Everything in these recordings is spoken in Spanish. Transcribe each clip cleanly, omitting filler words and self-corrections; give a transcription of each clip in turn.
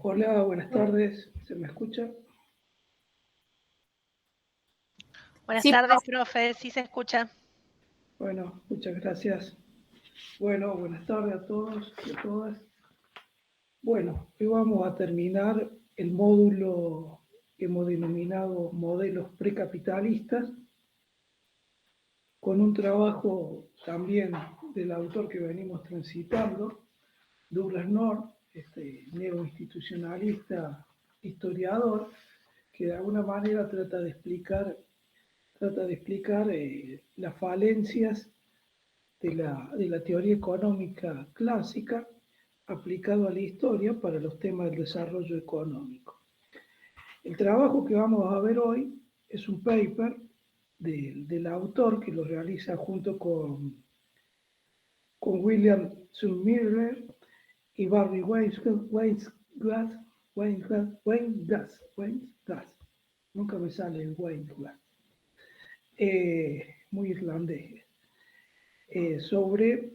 Hola, buenas tardes. ¿Se me escucha? Buenas Sí, tardes, profe, sí se escucha. Bueno, muchas gracias. Bueno, buenas tardes a todos y a todas. Bueno, hoy vamos a terminar el módulo que hemos denominado modelos precapitalistas, con un trabajo también del autor que venimos transitando, Douglas North, este neoinstitucionalista historiador, que de alguna manera trata de explicar las falencias de la teoría económica clásica aplicado a la historia para los temas del desarrollo económico. El trabajo que vamos a ver hoy es un paper del autor que lo realiza junto con William Zulmiller y Barry Weinglass. Nunca me sale Weinglass. Muy irlandés. Sobre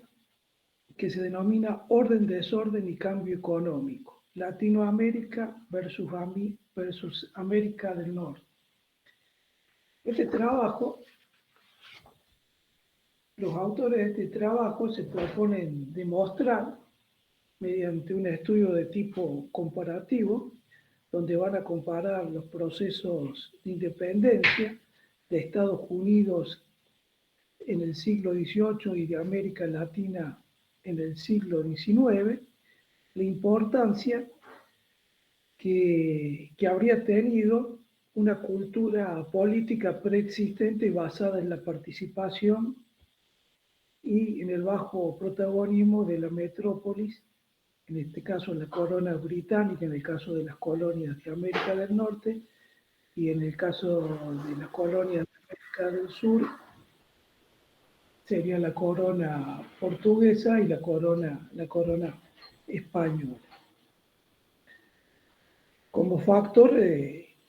que se denomina orden, desorden y cambio económico, Latinoamérica versus América del Norte. Este trabajo, los autores de este trabajo se proponen demostrar, mediante un estudio de tipo comparativo, donde van a comparar los procesos de independencia de Estados Unidos en el siglo XVIII y de América Latina en el siglo XIX, la importancia que habría tenido una cultura política preexistente basada en la participación y en el bajo protagonismo de la metrópolis, en este caso la corona británica, en el caso de las colonias de América del Norte y en el caso de las colonias de América del Sur, sería la corona portuguesa y la corona española. Como factor,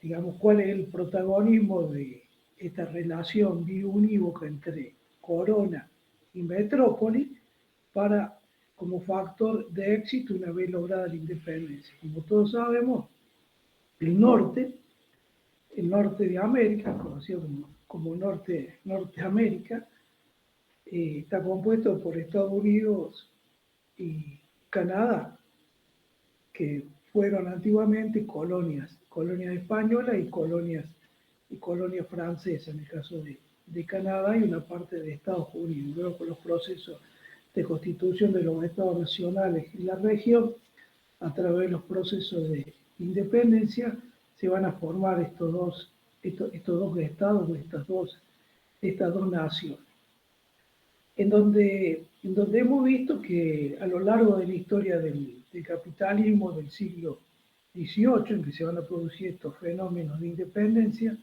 digamos, cuál es el protagonismo de esta relación biunívoca entre corona y metrópoli para, como factor de éxito una vez lograda la independencia. Como todos sabemos, el norte de América, conocido como Norteamérica, está compuesto por Estados Unidos y Canadá, que fueron antiguamente colonias españolas y colonias francesas, en el caso de Canadá y una parte de Estados Unidos. Luego, con los procesos de constitución de los estados nacionales y la región, a través de los procesos de independencia, se van a formar estos dos estados, estas dos naciones, en donde hemos visto que a lo largo de la historia del capitalismo del siglo XVIII, en que se van a producir estos fenómenos de independencia,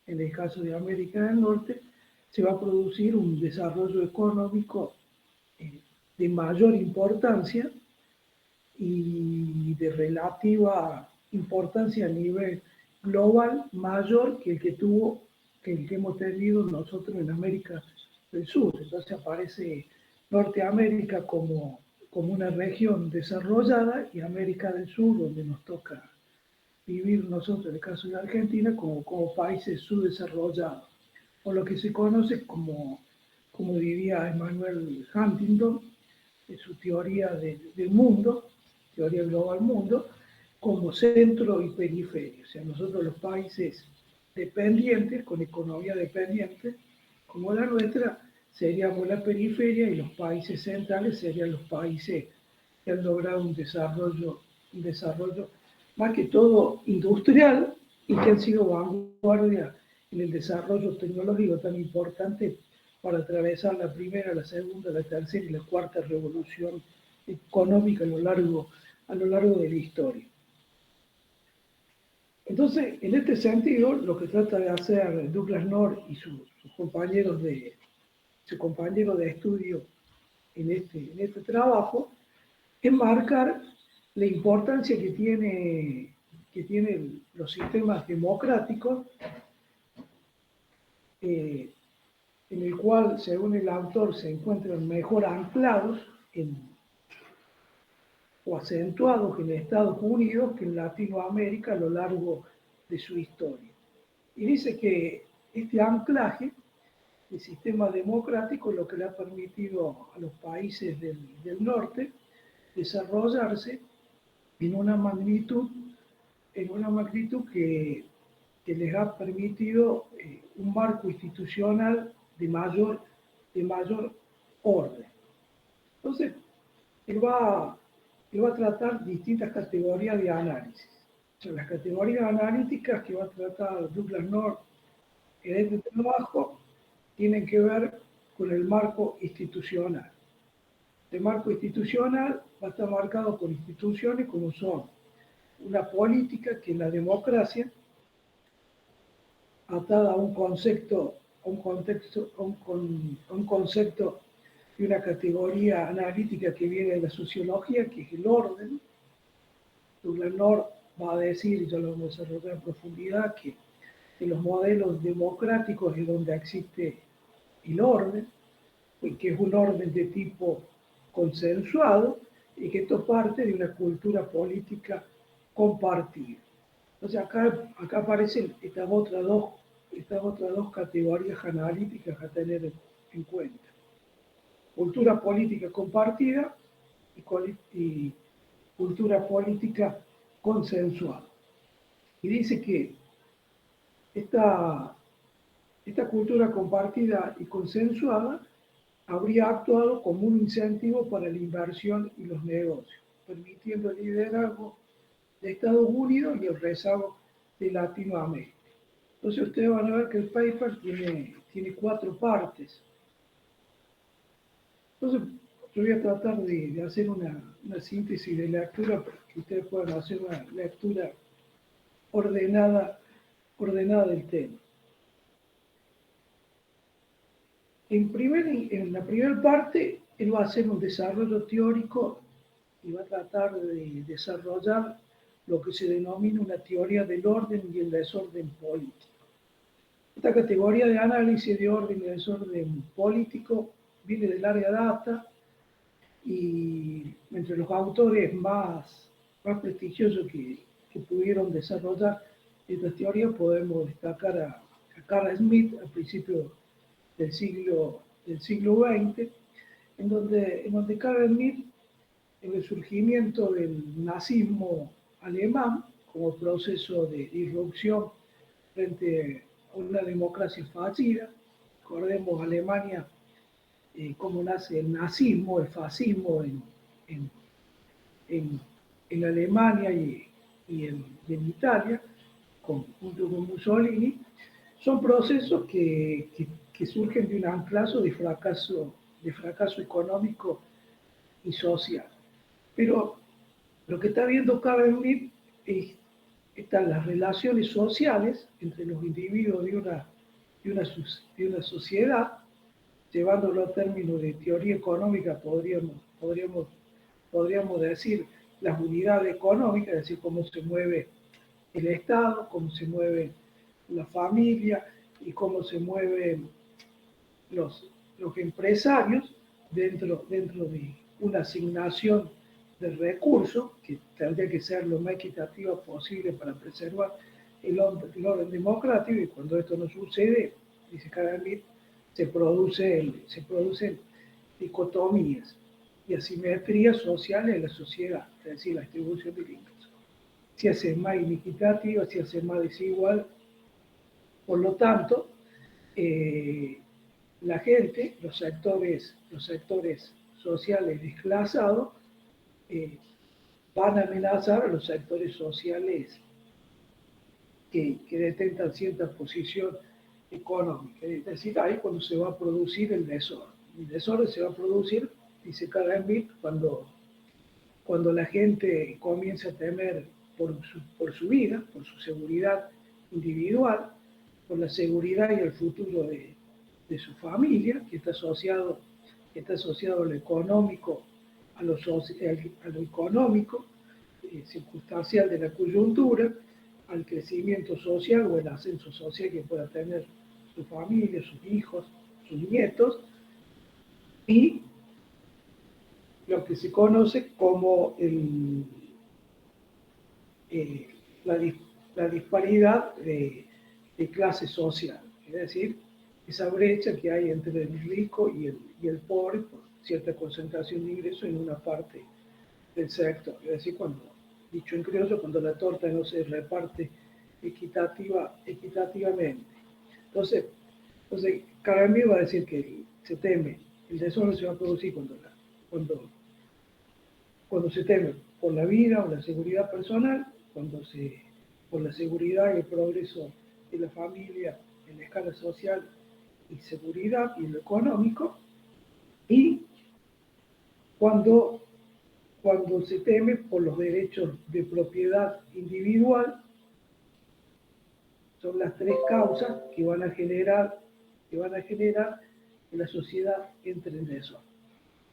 en el caso de América del Norte, se va a producir un desarrollo económico de mayor importancia y de relativa importancia a nivel global, mayor que el que hemos tenido nosotros en América del Sur. Entonces aparece Norteamérica como una región desarrollada y América del Sur, donde nos toca vivir nosotros, en el caso de Argentina, como países subdesarrollados, o lo que se conoce como diría Emmanuel Huntington, en su teoría del mundo, teoría global mundo, como centro y periferia. O sea, nosotros los países dependientes, con economía dependiente, como la nuestra, seríamos la periferia y los países centrales serían los países que han logrado un desarrollo más que todo industrial y que han sido vanguardia en el desarrollo tecnológico tan importante para atravesar la primera, la segunda, la tercera y la cuarta revolución económica a lo largo de la historia. Entonces, en este sentido, lo que trata de hacer Douglas North y sus compañeros su compañero de estudio en este trabajo es marcar la importancia que tienen los sistemas democráticos, en el cual, según el autor, se encuentran mejor anclados o acentuados en Estados Unidos que en Latinoamérica a lo largo de su historia. Y dice que este anclaje del sistema democrático es lo que le ha permitido a los países del norte desarrollarse en una magnitud, que les ha permitido un marco institucional de mayor orden. Entonces, él va, él va a tratar distintas categorías de análisis. O sea, las categorías analíticas que va a tratar Douglas North en este trabajo tienen que ver con el marco institucional. El marco institucional va a estar marcado por instituciones como son una política que en la democracia, atada a un concepto, a un concepto y una categoría analítica que viene de la sociología, que es el orden. Douglas North va a decir, y ya lo vamos a desarrollar en profundidad, que en los modelos democráticos es donde existe el orden, que es un orden de tipo consensuado y que esto parte de una cultura política compartida. Entonces acá aparecen estas otras dos categorías analíticas a tener en cuenta. Cultura política compartida y cultura política consensuada. Y dice que esta cultura compartida y consensuada habría actuado como un incentivo para la inversión y los negocios, permitiendo el liderazgo de Estados Unidos y el rezago de Latinoamérica. Entonces ustedes van a ver que el paper tiene 4 partes. Entonces yo voy a tratar de hacer una síntesis de lectura para que ustedes puedan hacer una lectura ordenada del tema. En la primera parte, él va a hacer un desarrollo teórico y va a tratar de desarrollar lo que se denomina una teoría del orden y el desorden político. Esta categoría de análisis de orden y desorden político viene del área data y entre los autores más prestigiosos que pudieron desarrollar esta teoría podemos destacar a Carl Smith al principio del siglo XX, en donde Carl Smith, en el surgimiento del nazismo alemán como proceso de irrupción frente a una democracia fallida. Recordemos Alemania, cómo nace el nazismo, el fascismo en Alemania y en Italia, junto con Mussolini. Son procesos que surgen de un anclazo de fracaso económico y social. Pero lo que está viendo Carl Smith están las relaciones sociales entre los individuos de una sociedad, llevándolo a términos de teoría económica, podríamos decir las unidades económicas, es decir, cómo se mueve el Estado, cómo se mueve la familia y cómo se mueven los empresarios dentro de una asignación de recursos que tendría que ser lo más equitativa posible para preservar el orden democrático, y cuando esto no sucede, dice Carl Smith, se producen dicotomías y asimetrías sociales en la sociedad, es decir, la distribución del ingreso. Se hace más inequitativa, se hace más desigual. Por lo tanto, la gente, los sectores sociales desclasados, van a amenazar a los sectores sociales que detentan cierta posición económica. Es decir, ahí cuando se va a producir el desorden. El desorden se va a producir, dice Carl Smith, cuando la gente comienza a temer por su vida, por su seguridad individual, por la seguridad y el futuro de su familia, que está asociado a lo económico, a lo económico, circunstancial de la coyuntura, al crecimiento social o el ascenso social que pueda tener su familia, sus hijos, sus nietos, y lo que se conoce como la, la disparidad de clase social, es decir, esa brecha que hay entre el rico y el pobre por cierta concentración de ingresos en una parte del sector. Es decir, cuando, dicho en criollo, cuando la torta no se reparte equitativamente. Entonces Carmen va a decir que se teme, el desorden se va a producir cuando, cuando se teme por la vida o la seguridad personal, por la seguridad y el progreso de la familia en la escala social y seguridad y en lo económico, y cuando, cuando se teme por los derechos de propiedad individual. Son las tres causas que van a generar que la sociedad entre en eso.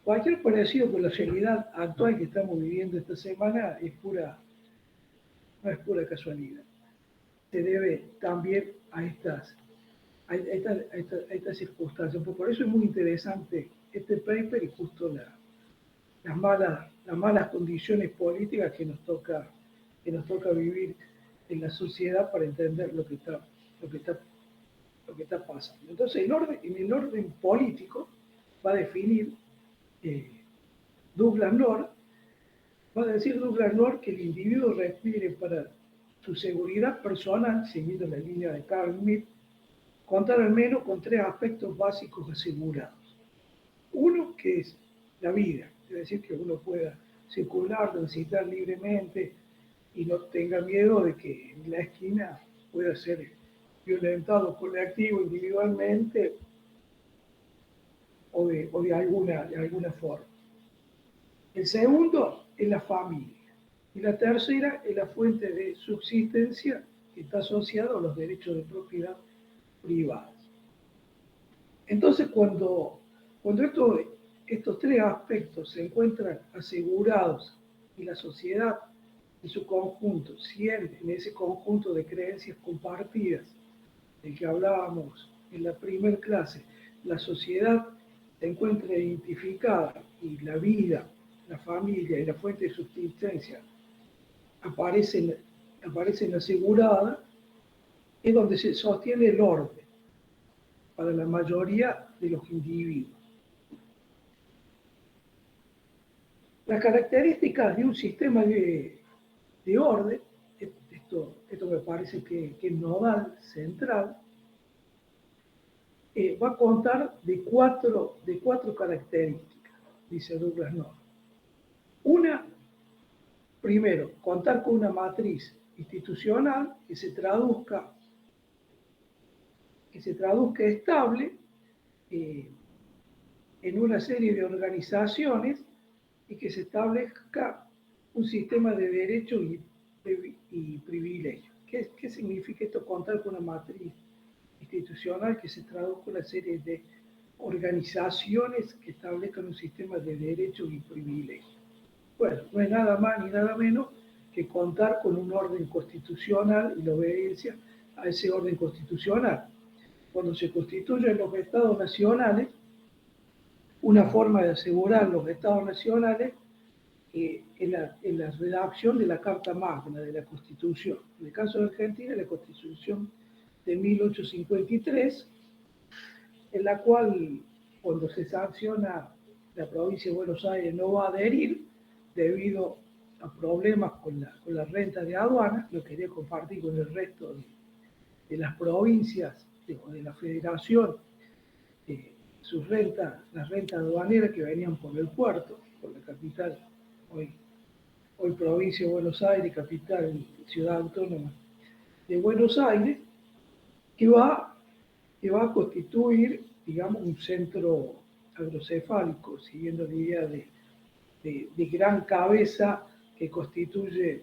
Cualquier parecido con la realidad actual que estamos viviendo esta semana no es pura casualidad. Se debe también a estas circunstancias. Por eso es muy interesante este paper y justo las malas condiciones políticas que nos toca vivir en la sociedad para entender lo que está, lo que está pasando. Entonces, en el orden político va a definir eh, Douglas North, va a decir Douglas North que el individuo requiere para su seguridad personal, siguiendo la línea de Carl Schmitt, contar al menos con tres aspectos básicos asegurados. Uno que es la vida, es decir, que uno pueda circular, transitar libremente y no tenga miedo de que en la esquina pueda ser violentado colectivo, individualmente o de alguna forma. El segundo es la familia. Y la tercera es la fuente de subsistencia que está asociada a los derechos de propiedad privados. Entonces, cuando estos tres aspectos se encuentran asegurados y la sociedad en su conjunto, siempre en ese conjunto de creencias compartidas del que hablábamos en la primera clase, la sociedad se encuentra identificada y la vida, la familia y la fuente de subsistencia aparecen aseguradas, es donde se sostiene el orden para la mayoría de los individuos. Las características de un sistema de orden, esto me parece que es nodal, central, va a contar de cuatro características, dice Douglas North. Una, primero, contar con una matriz institucional que se traduzca estable en una serie de organizaciones y que se establezca un sistema de derechos y privilegios. ¿Qué significa esto? Contar con una matriz institucional que se traduzca en una serie de organizaciones que establezcan un sistema de derechos y privilegios. Bueno, no es nada más ni nada menos que contar con un orden constitucional y la obediencia a ese orden constitucional. Cuando se constituyen los estados nacionales, una forma de asegurar los estados nacionales en la redacción de la Carta Magna de la Constitución. En el caso de Argentina, la Constitución de 1853, en la cual cuando se sanciona la provincia de Buenos Aires no va a adherir debido a problemas con la renta de aduana, lo quería compartir con el resto de las provincias de la federación, las rentas aduaneras que venían por el puerto, por la capital, hoy provincia de Buenos Aires, capital, ciudad autónoma de Buenos Aires, que va a constituir, digamos, un centro agrocefálico, siguiendo la idea de gran cabeza que constituye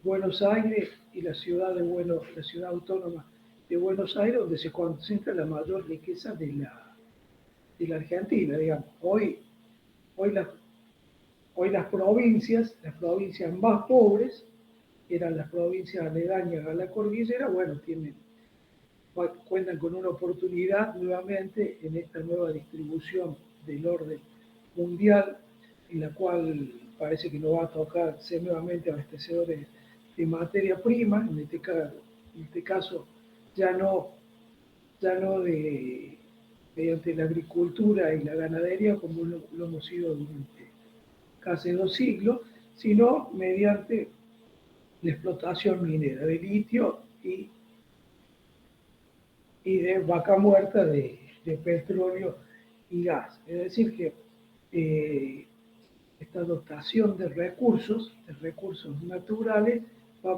Buenos Aires y la ciudad autónoma de Buenos Aires, donde se concentra la mayor riqueza de la Argentina, digamos. Hoy las provincias más pobres, que eran las provincias aledañas a la cordillera, bueno, cuentan con una oportunidad nuevamente en esta nueva distribución del orden mundial en la cual parece que no va a tocar ser nuevamente abastecedores de materia prima, en este caso ya no, ya no mediante la agricultura y la ganadería como lo hemos sido durante casi 2 siglos, sino mediante la explotación minera de litio y de vaca muerta de petróleo y gas. Es decir, que esta dotación de recursos naturales, va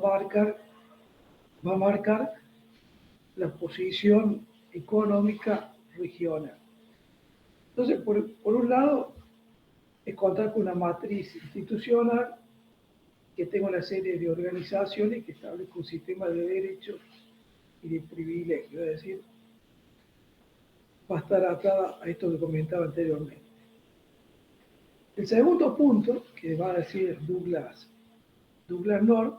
a marcar la posición económica regional. Entonces, por un lado, es contar con una matriz institucional que tenga una serie de organizaciones que establezca un sistema de derechos y de privilegios, es decir, va a estar atada a esto que comentaba anteriormente. El segundo punto que va a decir Douglas North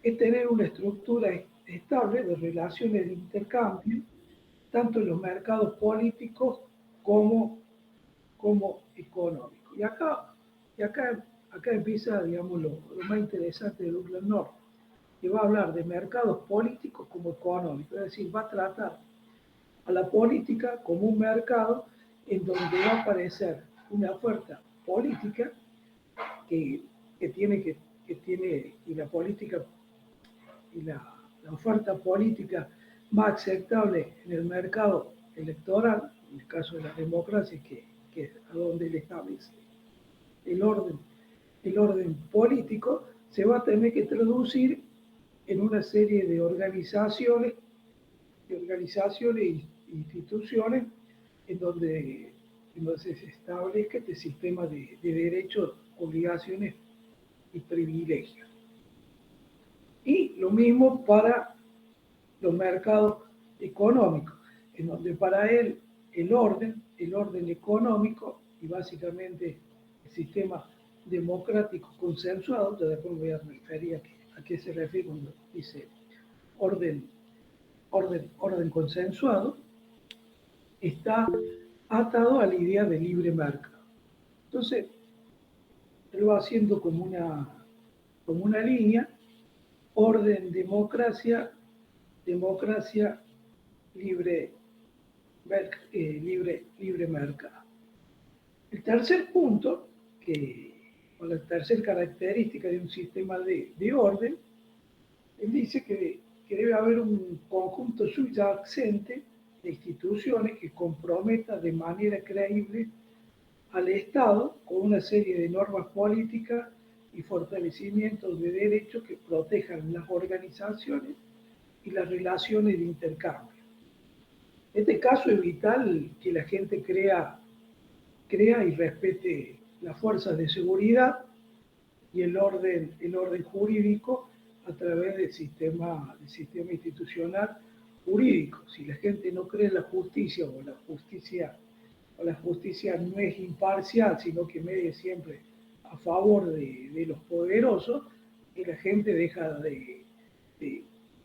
es tener una estructura estable de relaciones de intercambio, tanto en los mercados políticos como económicos. Acá empieza, digamos, lo más interesante de Douglas North, que va a hablar de mercados políticos como económicos, es decir, va a tratar a la política como un mercado en donde va a aparecer una oferta política que, que tiene, y la política y la oferta política más aceptable en el mercado electoral, en el caso de la democracia, que es a donde le establece el orden, el orden político, se va a tener que traducir en una serie de organizaciones e instituciones en donde se establezca este sistema de derechos, obligaciones y privilegios. Y lo mismo para los mercados económicos, en donde para él el orden económico y básicamente el sistema democrático consensuado, ya después voy a referir a qué se refiere cuando dice orden consensuado, está atado a la idea de libre mercado. Entonces, él va haciendo como una línea, orden, democracia, libre, libre mercado. El tercer punto, o la tercera característica de un sistema de orden, él dice que debe haber un conjunto subyacente de instituciones que comprometa de manera creíble al Estado con una serie de normas políticas y fortalecimientos de derechos que protejan las organizaciones y las relaciones de intercambio. En este caso es vital que la gente crea y respete las fuerzas de seguridad y el orden jurídico a través del sistema institucional jurídico. Si la gente no cree en la justicia o la justicia no es imparcial, sino que medie siempre a favor de los poderosos, y la gente deja de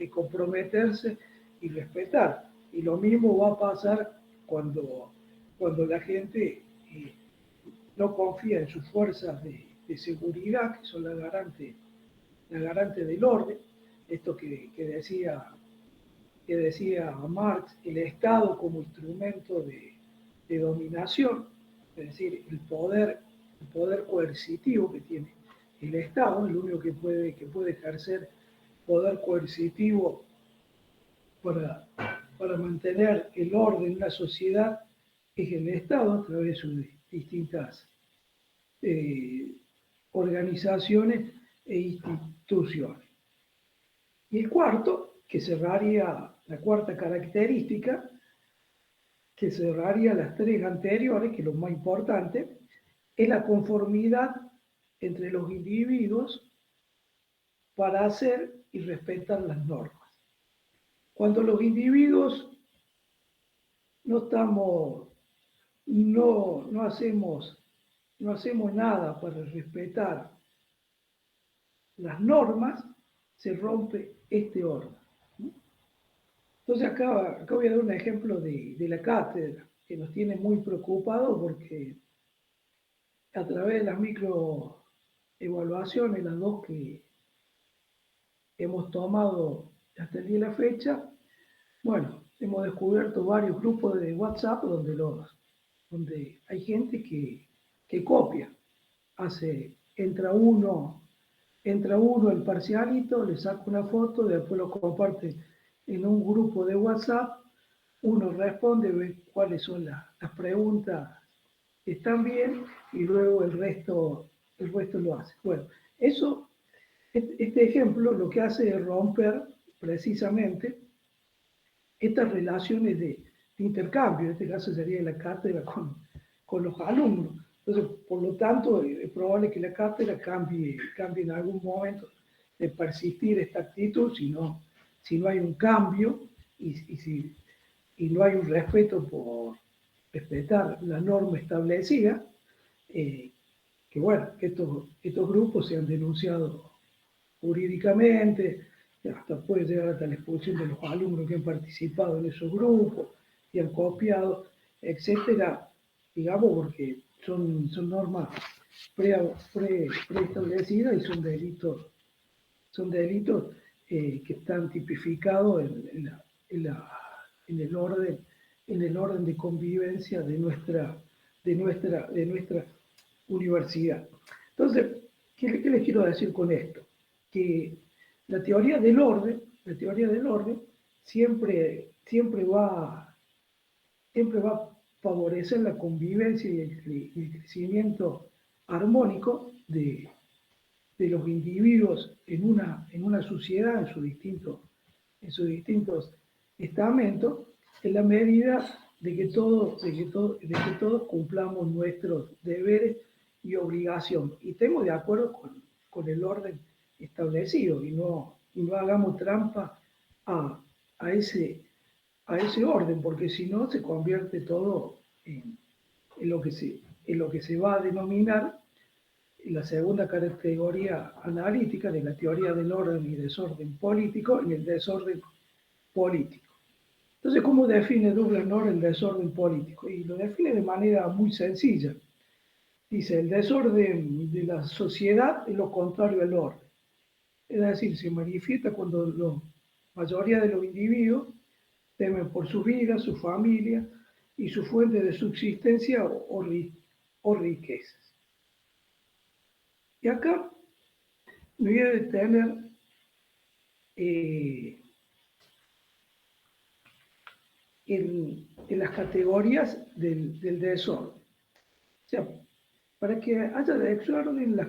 comprometerse y respetar. Y lo mismo va a pasar cuando la gente no confía en sus fuerzas de seguridad, que son la garante del orden, esto que decía Marx, el Estado como instrumento de dominación, es decir, el poder coercitivo que tiene el Estado, el único que puede ejercer poder coercitivo para mantener el orden en la sociedad es el Estado a través de sus distintas organizaciones e instituciones. Y el cuarto, la cuarta característica, que cerraría las tres anteriores, que es lo más importante, es la conformidad entre los individuos para hacer y respetar las normas. Cuando los individuos no hacemos nada para respetar las normas, se rompe este orden. Entonces acá voy a dar un ejemplo de la cátedra, que nos tiene muy preocupados porque a través de las microevaluaciones, las dos que hemos tomado hasta el día de la fecha, bueno, hemos descubierto varios grupos de WhatsApp donde hay gente que copia, entra uno el parcialito, le saca una foto, después lo comparte en un grupo de WhatsApp, uno responde, ve cuáles son las preguntas que están bien y luego el resto lo hace. Bueno, este ejemplo lo que hace es romper precisamente estas relaciones de intercambio, en este caso sería la cátedra con los alumnos. Entonces, por lo tanto, es probable que la cátedra cambie en algún momento de persistir esta actitud si no hay un cambio y no hay un respeto por respetar la norma establecida, que bueno, que estos grupos se han denunciado jurídicamente, hasta puede llegar hasta la expulsión de los alumnos que han participado en esos grupos y han copiado, etcétera, digamos, porque son normas preestablecidas y son delitos que están tipificados en el orden de convivencia de nuestra universidad. Entonces, ¿qué les quiero decir con esto? Que la teoría del orden siempre va a favorecer la convivencia y el crecimiento armónico de los individuos en una sociedad, en sus distintos estamentos, en la medida de que todos cumplamos nuestros deberes y obligaciones. Y estemos de acuerdo con el orden establecido y no hagamos trampa a ese orden, porque si no se convierte todo en lo que se va a denominar la segunda categoría analítica de la teoría del orden y desorden político, en el desorden político. Entonces, ¿cómo define Douglas North el desorden político? Y lo define de manera muy sencilla. Dice, el desorden de la sociedad es lo contrario al orden. Es decir, se manifiesta cuando la mayoría de los individuos temen por su vida, su familia y su fuente de subsistencia o riquezas. Y acá me voy a detener en las categorías del desorden. O sea, para que haya desorden, las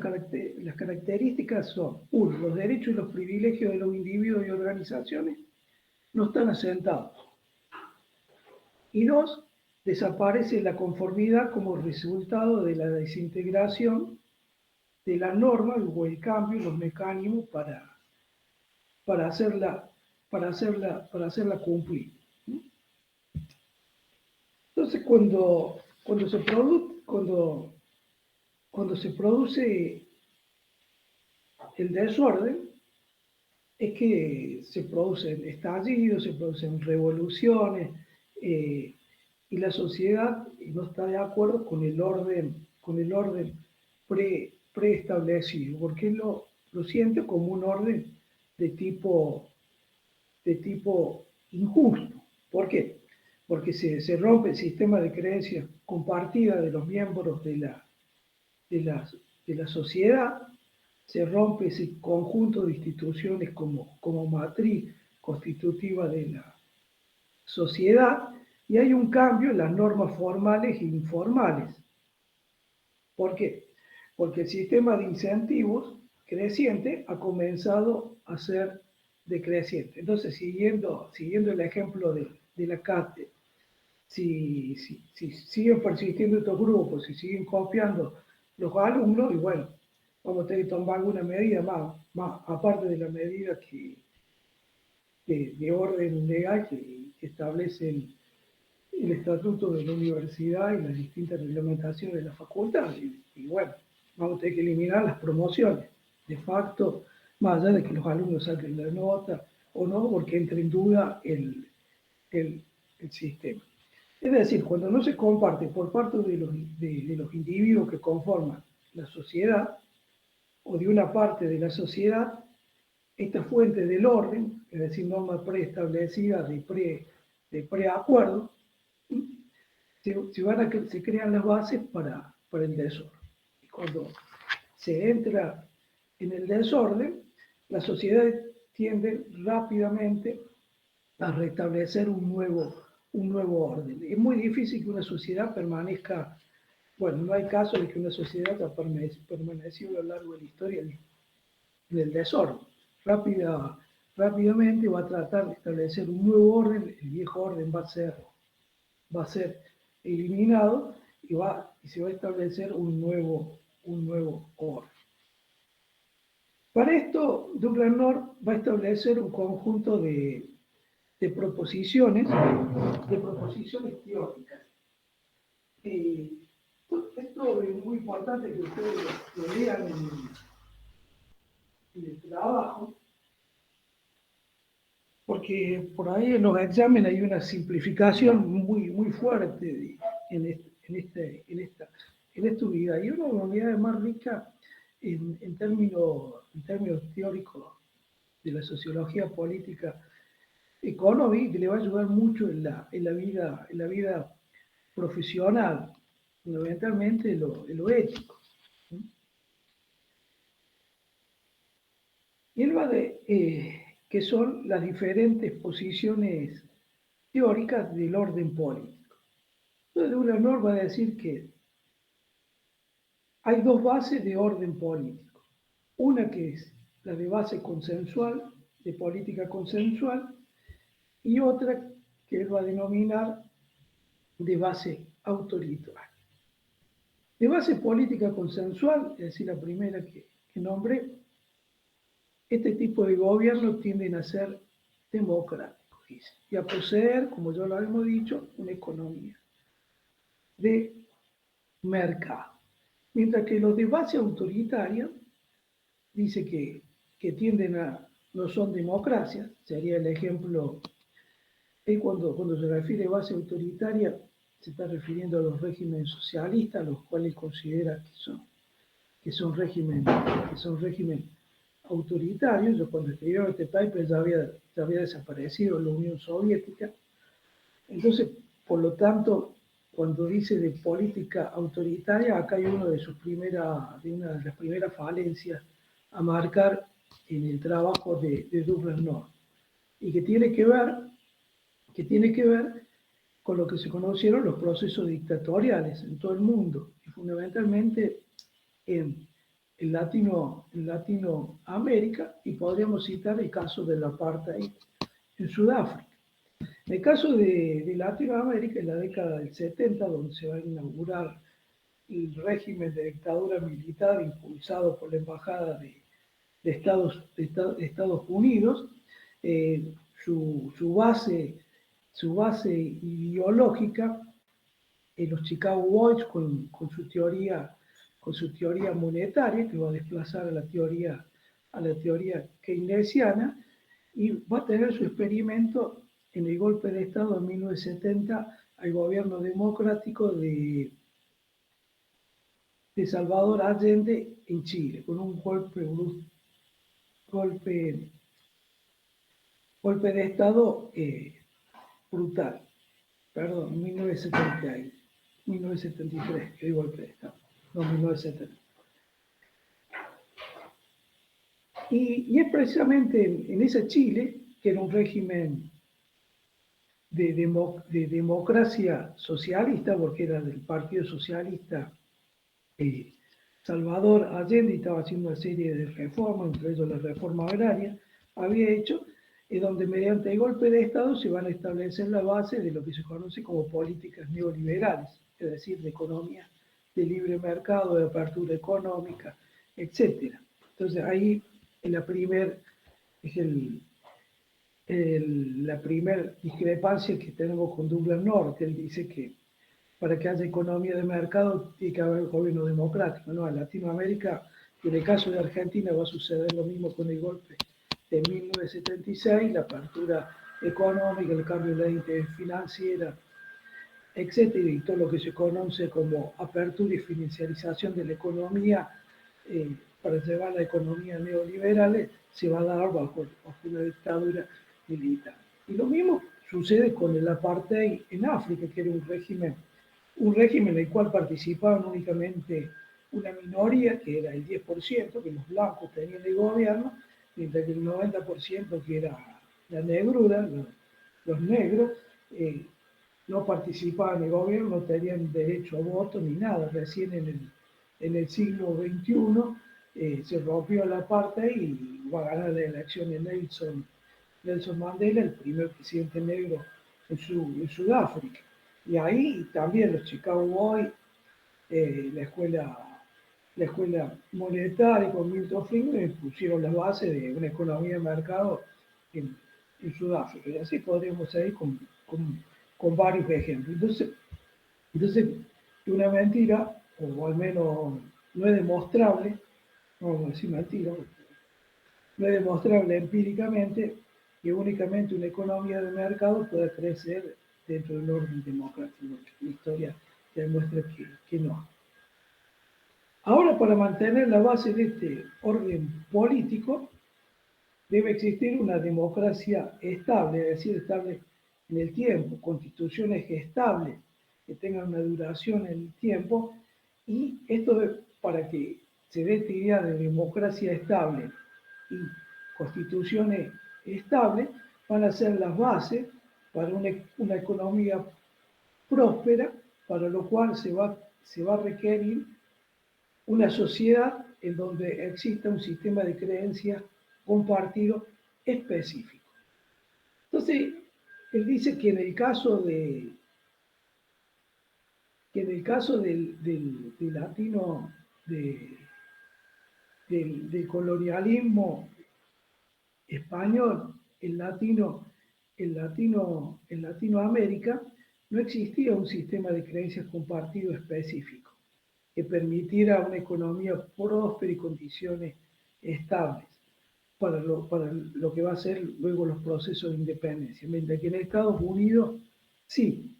características son, uno, los derechos y los privilegios de los individuos y organizaciones no están asentados. Y dos, desaparece la conformidad como resultado de la desintegración de la norma o el cambio en los mecanismos para hacerla cumplir. Entonces, cuando se produce el desorden, es que se producen estallidos, se producen revoluciones, y la sociedad no está de acuerdo con el orden preestablecido, porque lo siente como un orden de tipo injusto. ¿Por qué? Porque se rompe el sistema de creencias compartida de los miembros de la sociedad, se rompe ese conjunto de instituciones como matriz constitutiva de la sociedad y hay un cambio en las normas formales e informales. ¿Por qué? Porque el sistema de incentivos creciente ha comenzado a ser decreciente. Entonces, siguiendo el ejemplo de la cátedra, si siguen persistiendo estos grupos, si siguen copiando los alumnos, y bueno, vamos a tener que tomar alguna medida más aparte de la medida de orden legal que establece el estatuto de la universidad y las distintas reglamentaciones de la facultad. Y bueno, vamos a tener que eliminar las promociones, de facto, más allá de que los alumnos saquen la nota o no, porque entra en duda el sistema. Es decir, cuando no se comparte por parte de los individuos que conforman la sociedad o de una parte de la sociedad, esta fuente del orden, es decir, normas preestablecidas de preacuerdo, se crean las bases para el desorden. Y cuando se entra en el desorden, la sociedad tiende rápidamente a restablecer un nuevo orden. Es muy difícil que una sociedad permanezca, bueno, no hay caso de que una sociedad ha permanecido a lo largo de la historia del desorden. Rápidamente va a tratar de establecer un nuevo orden, el viejo orden va a ser eliminado y se va a establecer un nuevo orden. Para esto, Douglas North va a establecer un conjunto de proposiciones teóricas. Esto es muy importante que ustedes lo lean en el trabajo, porque por ahí en los exámenes hay una simplificación muy fuerte en esta unidad. Y una unidad más rica en términos teóricos de la sociología política económica, que le va a ayudar mucho en la vida profesional, fundamentalmente en lo ético. Y él va que son las diferentes posiciones teóricas del orden político. Entonces, Douglas North va a decir que hay dos bases de orden político. Una que es la de base consensual, de política consensual, y otra que él va a denominar de base autoritaria. De base política consensual, es decir, la primera que nombré, este tipo de gobiernos tienden a ser democráticos, dice, y a poseer, como ya lo hemos dicho, una economía de mercado. Mientras que los de base autoritaria dice que tienden a, no son democracias, sería el ejemplo, cuando se refiere a base autoritaria, se está refiriendo a los regímenes socialistas, los cuales considera que son regímenes autoritarios. Yo cuando escribieron este paper ya había desaparecido la Unión Soviética. Entonces, por lo tanto, cuando dice de política autoritaria, acá hay una de las primeras falencias a marcar en el trabajo de Douglas North, y que tiene que ver con lo que se conocieron los procesos dictatoriales en todo el mundo, y fundamentalmente en Latinoamérica, y podríamos citar el caso del apartheid en Sudáfrica. En el caso de Latinoamérica, en la década del 70, donde se va a inaugurar el régimen de dictadura militar impulsado por la Embajada de Estados Unidos, su base ideológica en los Chicago Boys con su teoría monetaria, que va a desplazar a la teoría keynesiana, y va a tener su experimento en el golpe de Estado en 1970 al gobierno democrático de Salvador Allende en Chile, con un golpe de Estado brutal. Perdón, 1973, que golpe de Estado, no 1970. Y es precisamente en ese Chile, que era un régimen de democracia socialista, porque era del Partido Socialista, Salvador Allende estaba haciendo una serie de reformas, entre ellos la reforma agraria, había hecho, donde mediante el golpe de Estado se van a establecer la base de lo que se conoce como políticas neoliberales, es decir, de economía de libre mercado, de apertura económica, etc. Entonces ahí la primera discrepancia que tenemos con Douglas North, que él dice que para que haya economía de mercado tiene que haber gobierno democrático, ¿no? En Latinoamérica, en el caso de Argentina, va a suceder lo mismo con el golpe de 1976, la apertura económica, el cambio de la identidad financiera, etcétera, y todo lo que se conoce como apertura y financiarización de la economía para llevar la economía neoliberal se va a dar bajo una dictadura militar. Y lo mismo sucede con el apartheid en África, que era un régimen en el cual participaban únicamente una minoría, que era el 10%, que los blancos tenían el gobierno, mientras que el 90% que era la negrura, los negros, no participaban en el gobierno, no tenían derecho a voto ni nada. Recién en el siglo XXI se rompió la parte y va a ganar la elección de Nelson Mandela, el primer presidente negro en Sudáfrica. Y ahí también los Chicago Boys, la escuela monetaria con Milton Friedman pusieron las bases de una economía de mercado en, en Sudáfrica. Y así podríamos seguir con varios ejemplos. Entonces, una mentira, o al menos no es demostrable, no vamos a decir mentira, no es demostrable empíricamente que únicamente una economía de mercado pueda crecer dentro del orden democrático. La historia demuestra que no. Ahora, para mantener la base de este orden político, debe existir una democracia estable, es decir, estable en el tiempo, constituciones estables, que tengan una duración en el tiempo, y esto para que se dé esta idea de democracia estable y constituciones estables, van a ser las bases para una economía próspera, para lo cual se va a requerir una sociedad en donde exista un sistema de creencias compartido específico. Entonces, él dice que en el caso del latino, del colonialismo español, en Latinoamérica, no existía un sistema de creencias compartido específico que permitiera una economía próspera y condiciones estables para lo que va a ser luego los procesos de independencia. Mientras que en Estados Unidos, sí.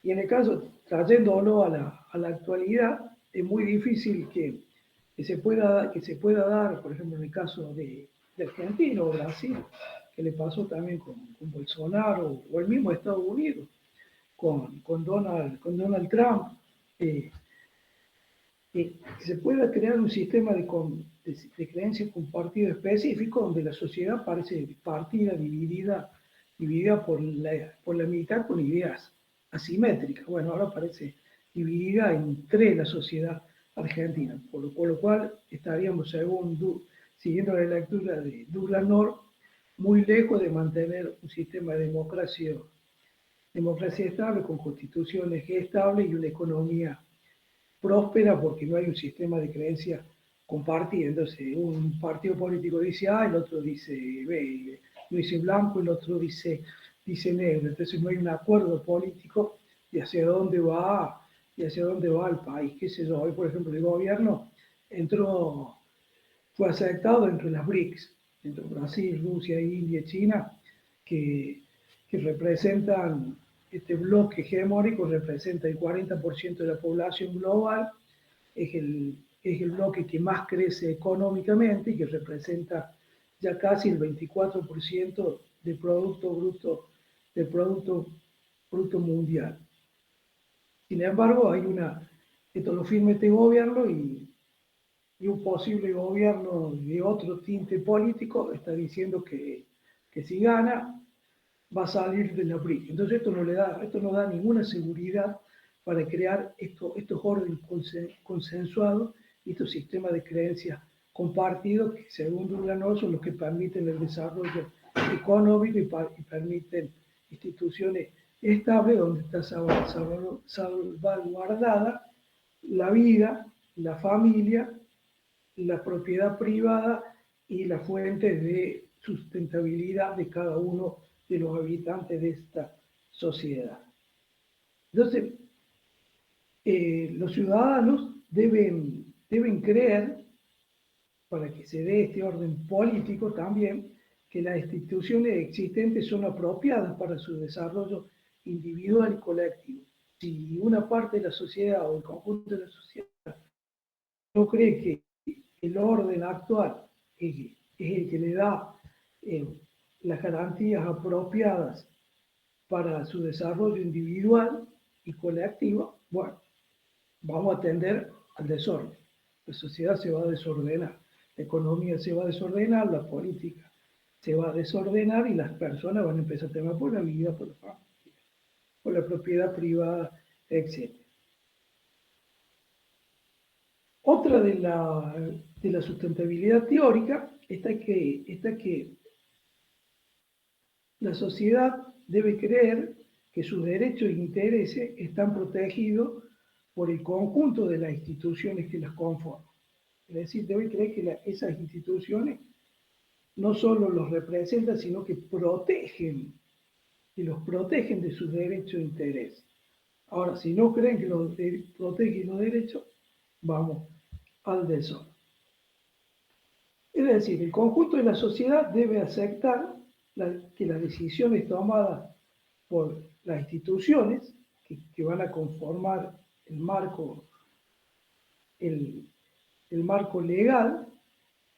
Y en el caso, trayéndolo a la actualidad, es muy difícil que se pueda dar, por ejemplo, en el caso de Argentina o Brasil, que le pasó también con Bolsonaro, o el mismo Estados Unidos, con Donald Trump, eh, que se pueda crear un sistema de creencias compartido específico donde la sociedad parece partida, dividida por la mitad con ideas asimétricas. Bueno, ahora parece dividida entre la sociedad argentina, por lo cual estaríamos, siguiendo la lectura de Douglas North, muy lejos de mantener un sistema de democracia estable, con constituciones estables y una economía próspera, porque no hay un sistema de creencias compartida. Entonces, un partido político dice A, el otro dice B, uno dice blanco, el otro dice negro. Entonces, no hay un acuerdo político de hacia dónde va el país. ¿Qué sé yo? Hoy, por ejemplo, el gobierno fue aceptado entre las BRICS, entre Brasil, Rusia, India, China, que, que representan este bloque hegemónico, representa el 40% de la población global, es el bloque que más crece económicamente y que representa ya casi el 24% del Producto Bruto Mundial. Sin embargo, esto lo firma este gobierno y un posible gobierno de otro tinte político está diciendo que si gana va a salir de la BRIC. Entonces esto no da ninguna seguridad para crear estos órdenes consensuados y estos sistemas de creencias compartidos que, según Durganov, son los que permiten el desarrollo económico y permiten instituciones estables donde está salvaguardada la vida, la familia, la propiedad privada y la fuente de sustentabilidad de cada uno de los habitantes de esta sociedad. Entonces, los ciudadanos deben creer, para que se dé este orden político también, que las instituciones existentes son apropiadas para su desarrollo individual y colectivo, si una parte de la sociedad o el conjunto de la sociedad no cree que el orden actual es el que le da las garantías apropiadas para su desarrollo individual y colectivo, bueno, vamos a tender al desorden. La sociedad se va a desordenar, la economía se va a desordenar, la política se va a desordenar y las personas van a empezar a temer por la vida, por la familia, por la propiedad privada, etc. Otra de la sustentabilidad teórica está que la sociedad debe creer que sus derechos e intereses están protegidos por el conjunto de las instituciones que las conforman. Es decir, debe creer que esas instituciones no solo los representan, sino que los protegen de sus derechos e intereses. Ahora, si no creen que los protegen los derechos, vamos al desorden. Es decir, el conjunto de la sociedad debe aceptar que las decisiones tomadas por las instituciones que van a conformar el marco legal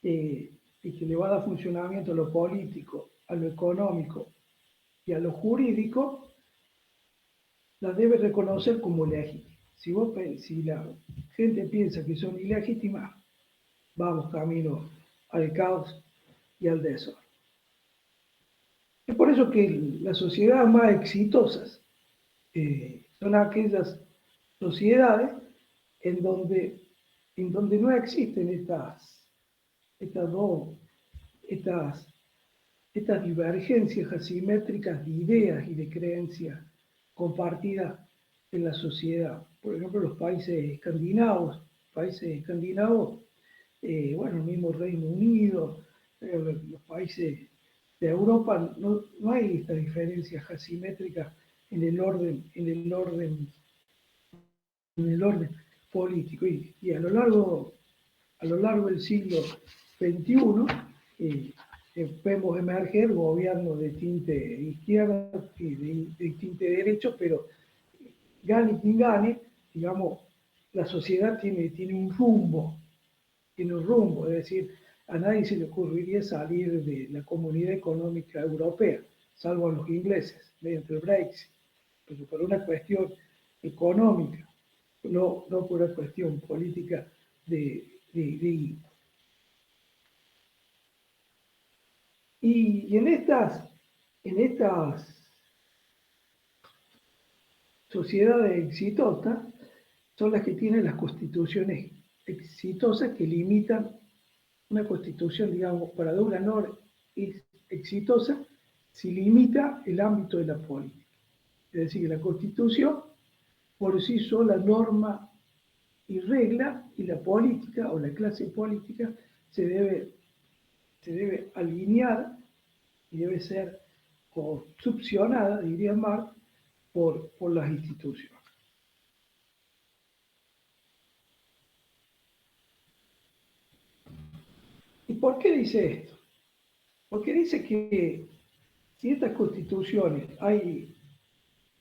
y que le va a dar funcionamiento a lo político, a lo económico y a lo jurídico, las debe reconocer como legítimas. Si la gente piensa que son ilegítimas, vamos camino al caos y al desorden. Es por eso que las sociedades más exitosas son aquellas sociedades en donde no existen estas divergencias asimétricas de ideas y de creencias compartidas en la sociedad. Por ejemplo, los países escandinavos, bueno, el mismo Reino Unido, los países de Europa, no hay estas diferencias asimétricas en el orden político. Y a lo largo del siglo XXI vemos emerger gobiernos de tinte izquierda y de tinte derecho, pero gane quien gane, digamos, la sociedad tiene un rumbo, es decir, a nadie se le ocurriría salir de la Comunidad Económica Europea, salvo a los ingleses, mediante el Brexit, pero por una cuestión económica, no por una cuestión política y en estas sociedades exitosas son las que tienen las constituciones exitosas que limitan una constitución, digamos, para de una norma exitosa, si limita el ámbito de la política. Es decir, que la constitución por sí sola norma y regla, y la política o la clase política se debe alinear y debe ser succionada, diría Marx, por las instituciones. ¿Y por qué dice esto? Porque dice que si estas constituciones hay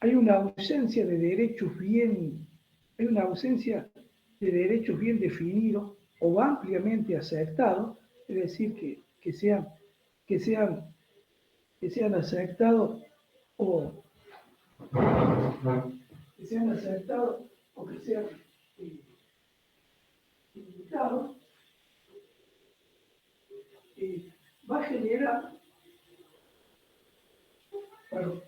una ausencia de derechos bien definidos o ampliamente aceptados, es decir, que sean aceptados o que sean limitados, va a generar, bueno,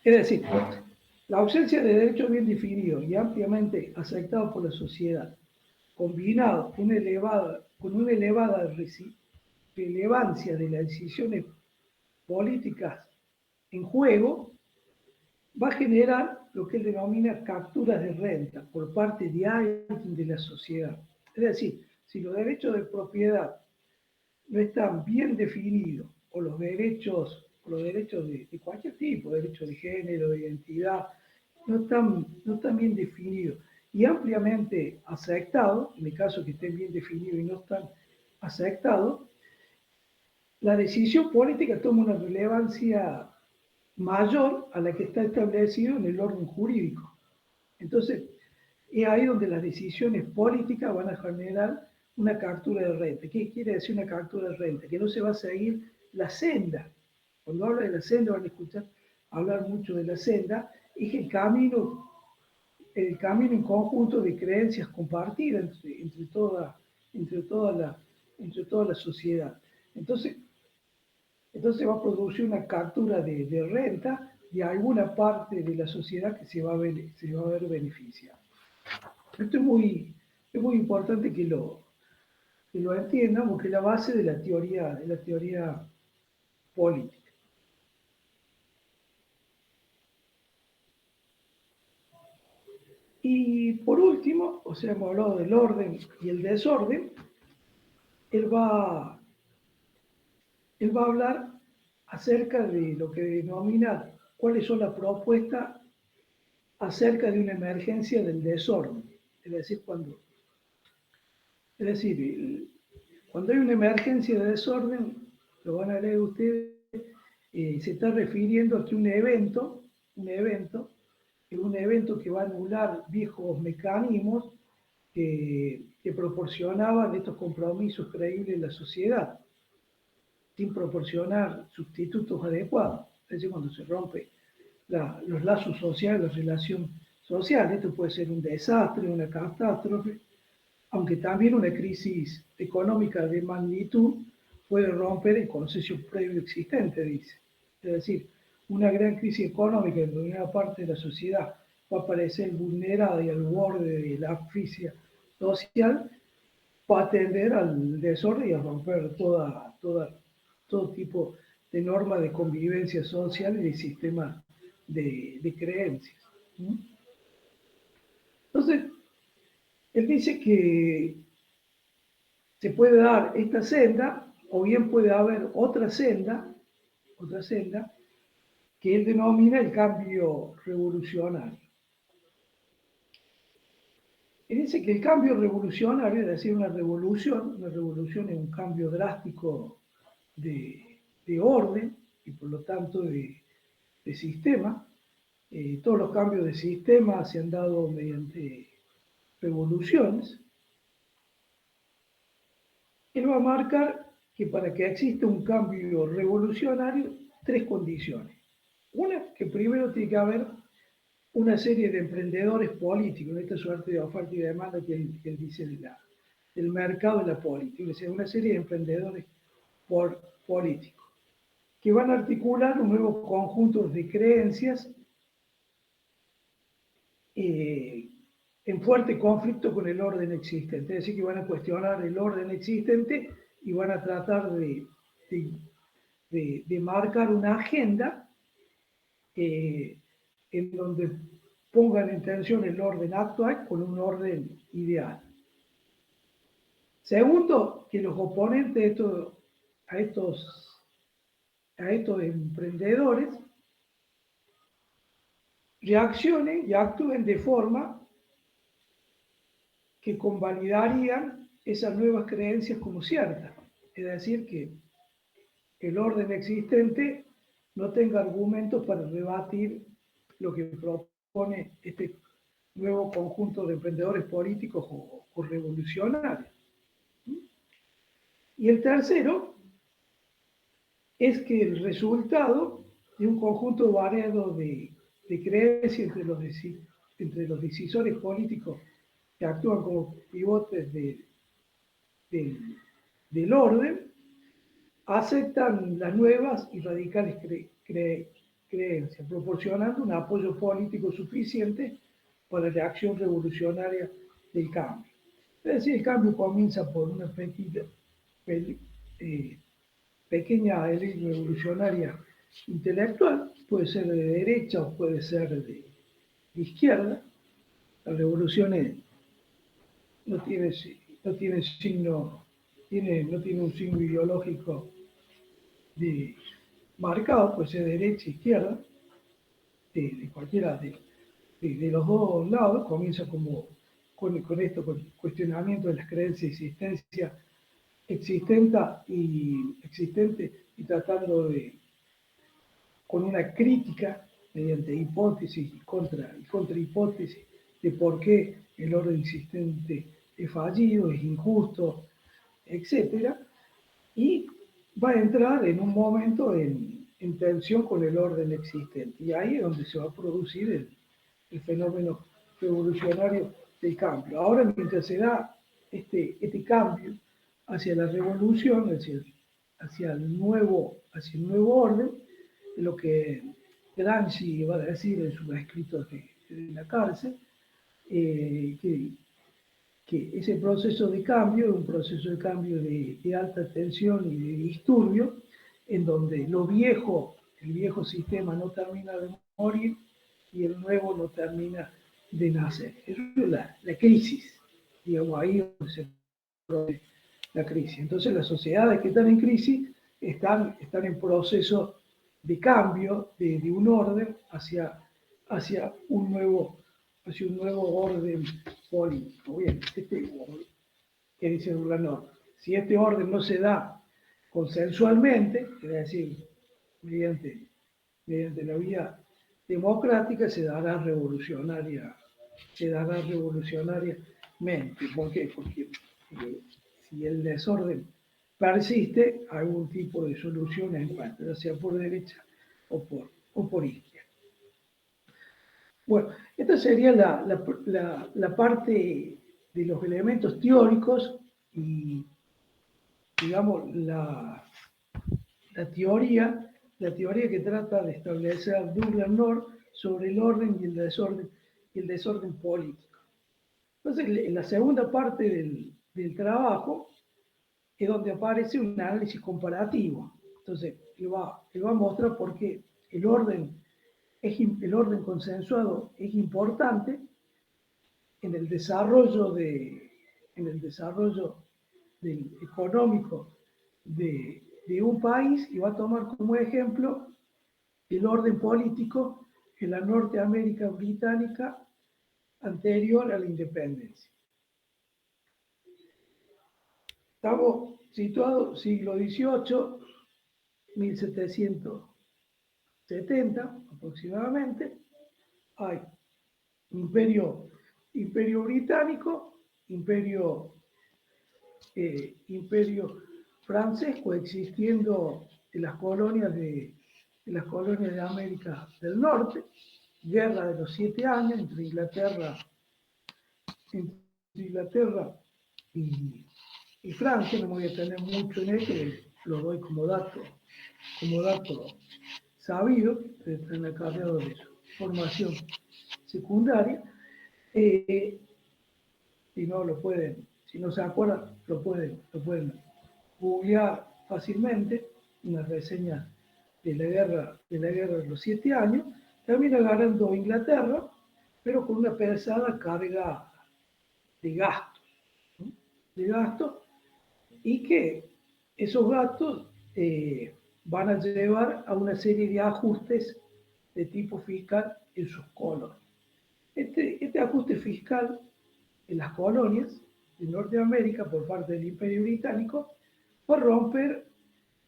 es decir, la ausencia de derechos bien definidos y ampliamente aceptados por la sociedad, combinado con una elevada relevancia de las decisiones políticas en juego, va a generar lo que él denomina capturas de renta por parte de alguien de la sociedad. Es decir, si los derechos de propiedad no están bien definidos, o los derechos de cualquier tipo, derechos de género, de identidad, no están bien definidos y ampliamente aceptados, en el caso que estén bien definidos y no están aceptados, la decisión política toma una relevancia mayor a la que está establecido en el orden jurídico. Entonces, es ahí donde las decisiones políticas van a generar una captura de renta. ¿Qué quiere decir una captura de renta? Que no se va a seguir la senda. Cuando habla de la senda, van a escuchar hablar mucho de la senda, es el camino en conjunto de creencias compartidas entre toda la sociedad. Entonces, va a producir una captura de renta de alguna parte de la sociedad que se va a ver beneficiada. Esto es muy importante que lo entiendan porque es la base de la teoría política. Y por último, o sea, hemos hablado del orden y el desorden, él va a hablar acerca de lo que denomina cuáles son las propuestas acerca de una emergencia del desorden. Es decir, cuando hay una emergencia de desorden, lo van a leer ustedes, se está refiriendo a que un evento es un evento que va a anular viejos mecanismos que proporcionaban estos compromisos creíbles en la sociedad, sin proporcionar sustitutos adecuados. Es decir, cuando se rompe los lazos sociales, la relación social, esto puede ser un desastre, una catástrofe, aunque también una crisis económica de magnitud puede romper el consenso previo existente, dice. Es decir, una gran crisis económica en una parte de la sociedad va a parecer vulnerada y al borde de la asfixia social, va a tender al desorden y a romper todo tipo de normas de convivencia social y de sistema de creencias. Entonces, él dice que se puede dar esta senda, o bien puede haber otra senda, que él denomina el cambio revolucionario. Él dice que el cambio revolucionario, es decir, una revolución es un cambio drástico de orden y por lo tanto de sistema. Todos los cambios de sistema se han dado mediante revoluciones. Él va a marcar que para que exista un cambio revolucionario, tres condiciones. Una, que primero tiene que haber una serie de emprendedores políticos, esta suerte de oferta y demanda que él dice del mercado de la política, es decir, una serie de emprendedores políticos que van a articular un nuevo conjunto de creencias en fuerte conflicto con el orden existente, es decir, que van a cuestionar el orden existente y van a tratar de marcar una agenda en donde pongan en tensión el orden actual con un orden ideal. Segundo, que los oponentes a estos emprendedores reaccionen y actúen de forma que convalidarían esas nuevas creencias como ciertas. Es decir, que el orden existente no tenga argumentos para rebatir lo que propone este nuevo conjunto de emprendedores políticos o revolucionarios. Y el tercero es que el resultado de un conjunto variado de creencias entre los decisores políticos que actúan como pivotes del orden, aceptan las nuevas y radicales creencias, proporcionando un apoyo político suficiente para la acción revolucionaria del cambio. Es decir, el cambio comienza por una pequeña élite revolucionaria intelectual, puede ser de derecha o puede ser de izquierda. Las revoluciones no tiene un signo ideológico marcado, puede ser de derecha e izquierda, de cualquiera de los dos lados. Comienza con esto, con el cuestionamiento de las creencias de existencia existente y tratando de con una crítica mediante hipótesis y contrahipótesis de por qué el orden existente es fallido, es injusto, etcétera, y va a entrar en un momento en tensión con el orden existente. Y ahí es donde se va a producir el fenómeno revolucionario del cambio. Ahora, mientras se da este cambio hacia la revolución, hacia el nuevo orden, lo que Gramsci va a decir en sus escritos de la cárcel, que ese proceso de cambio es un proceso de cambio de alta tensión y de disturbio, en donde el viejo sistema no termina de morir y el nuevo no termina de nacer. Eso es la crisis, digamos, ahí es donde se produce la crisis. Entonces las sociedades que están en crisis están en proceso de cambio de un orden hacia un nuevo orden político. Bien, que dice Urlanov, si este orden no se da consensualmente, es decir, mediante la vía democrática, se dará revolucionariamente. ¿Por qué? Porque si el desorden persiste, algún tipo de solución encuentra, ya sea por derecha o por izquierda. Bueno, esta sería la parte de los elementos teóricos y, digamos, la teoría que trata de establecer Douglas North sobre el orden y el desorden político. Entonces, en la segunda parte del trabajo es donde aparece un análisis comparativo. Entonces, él va a mostrar por qué el orden consensuado es importante en el desarrollo económico de un país, y va a tomar como ejemplo el orden político en la Norteamérica británica anterior a la independencia. Estamos situados siglo XVIII, 1770 aproximadamente. Hay imperio británico, imperio francés coexistiendo en las colonias de América del Norte, guerra de los 7 años entre Inglaterra y Francia. No me voy a tener mucho en esto, lo doy como dato sabido, en la carrera de su formación secundaria. Si no se acuerdan, lo pueden googlear fácilmente, una reseña de la guerra de los 7 años. Termina ganando Inglaterra, pero con una pesada carga de gastos, ¿no? Y que esos gastos van a llevar a una serie de ajustes de tipo fiscal en sus colonias. Este ajuste fiscal en las colonias de Norteamérica por parte del Imperio Británico fue romper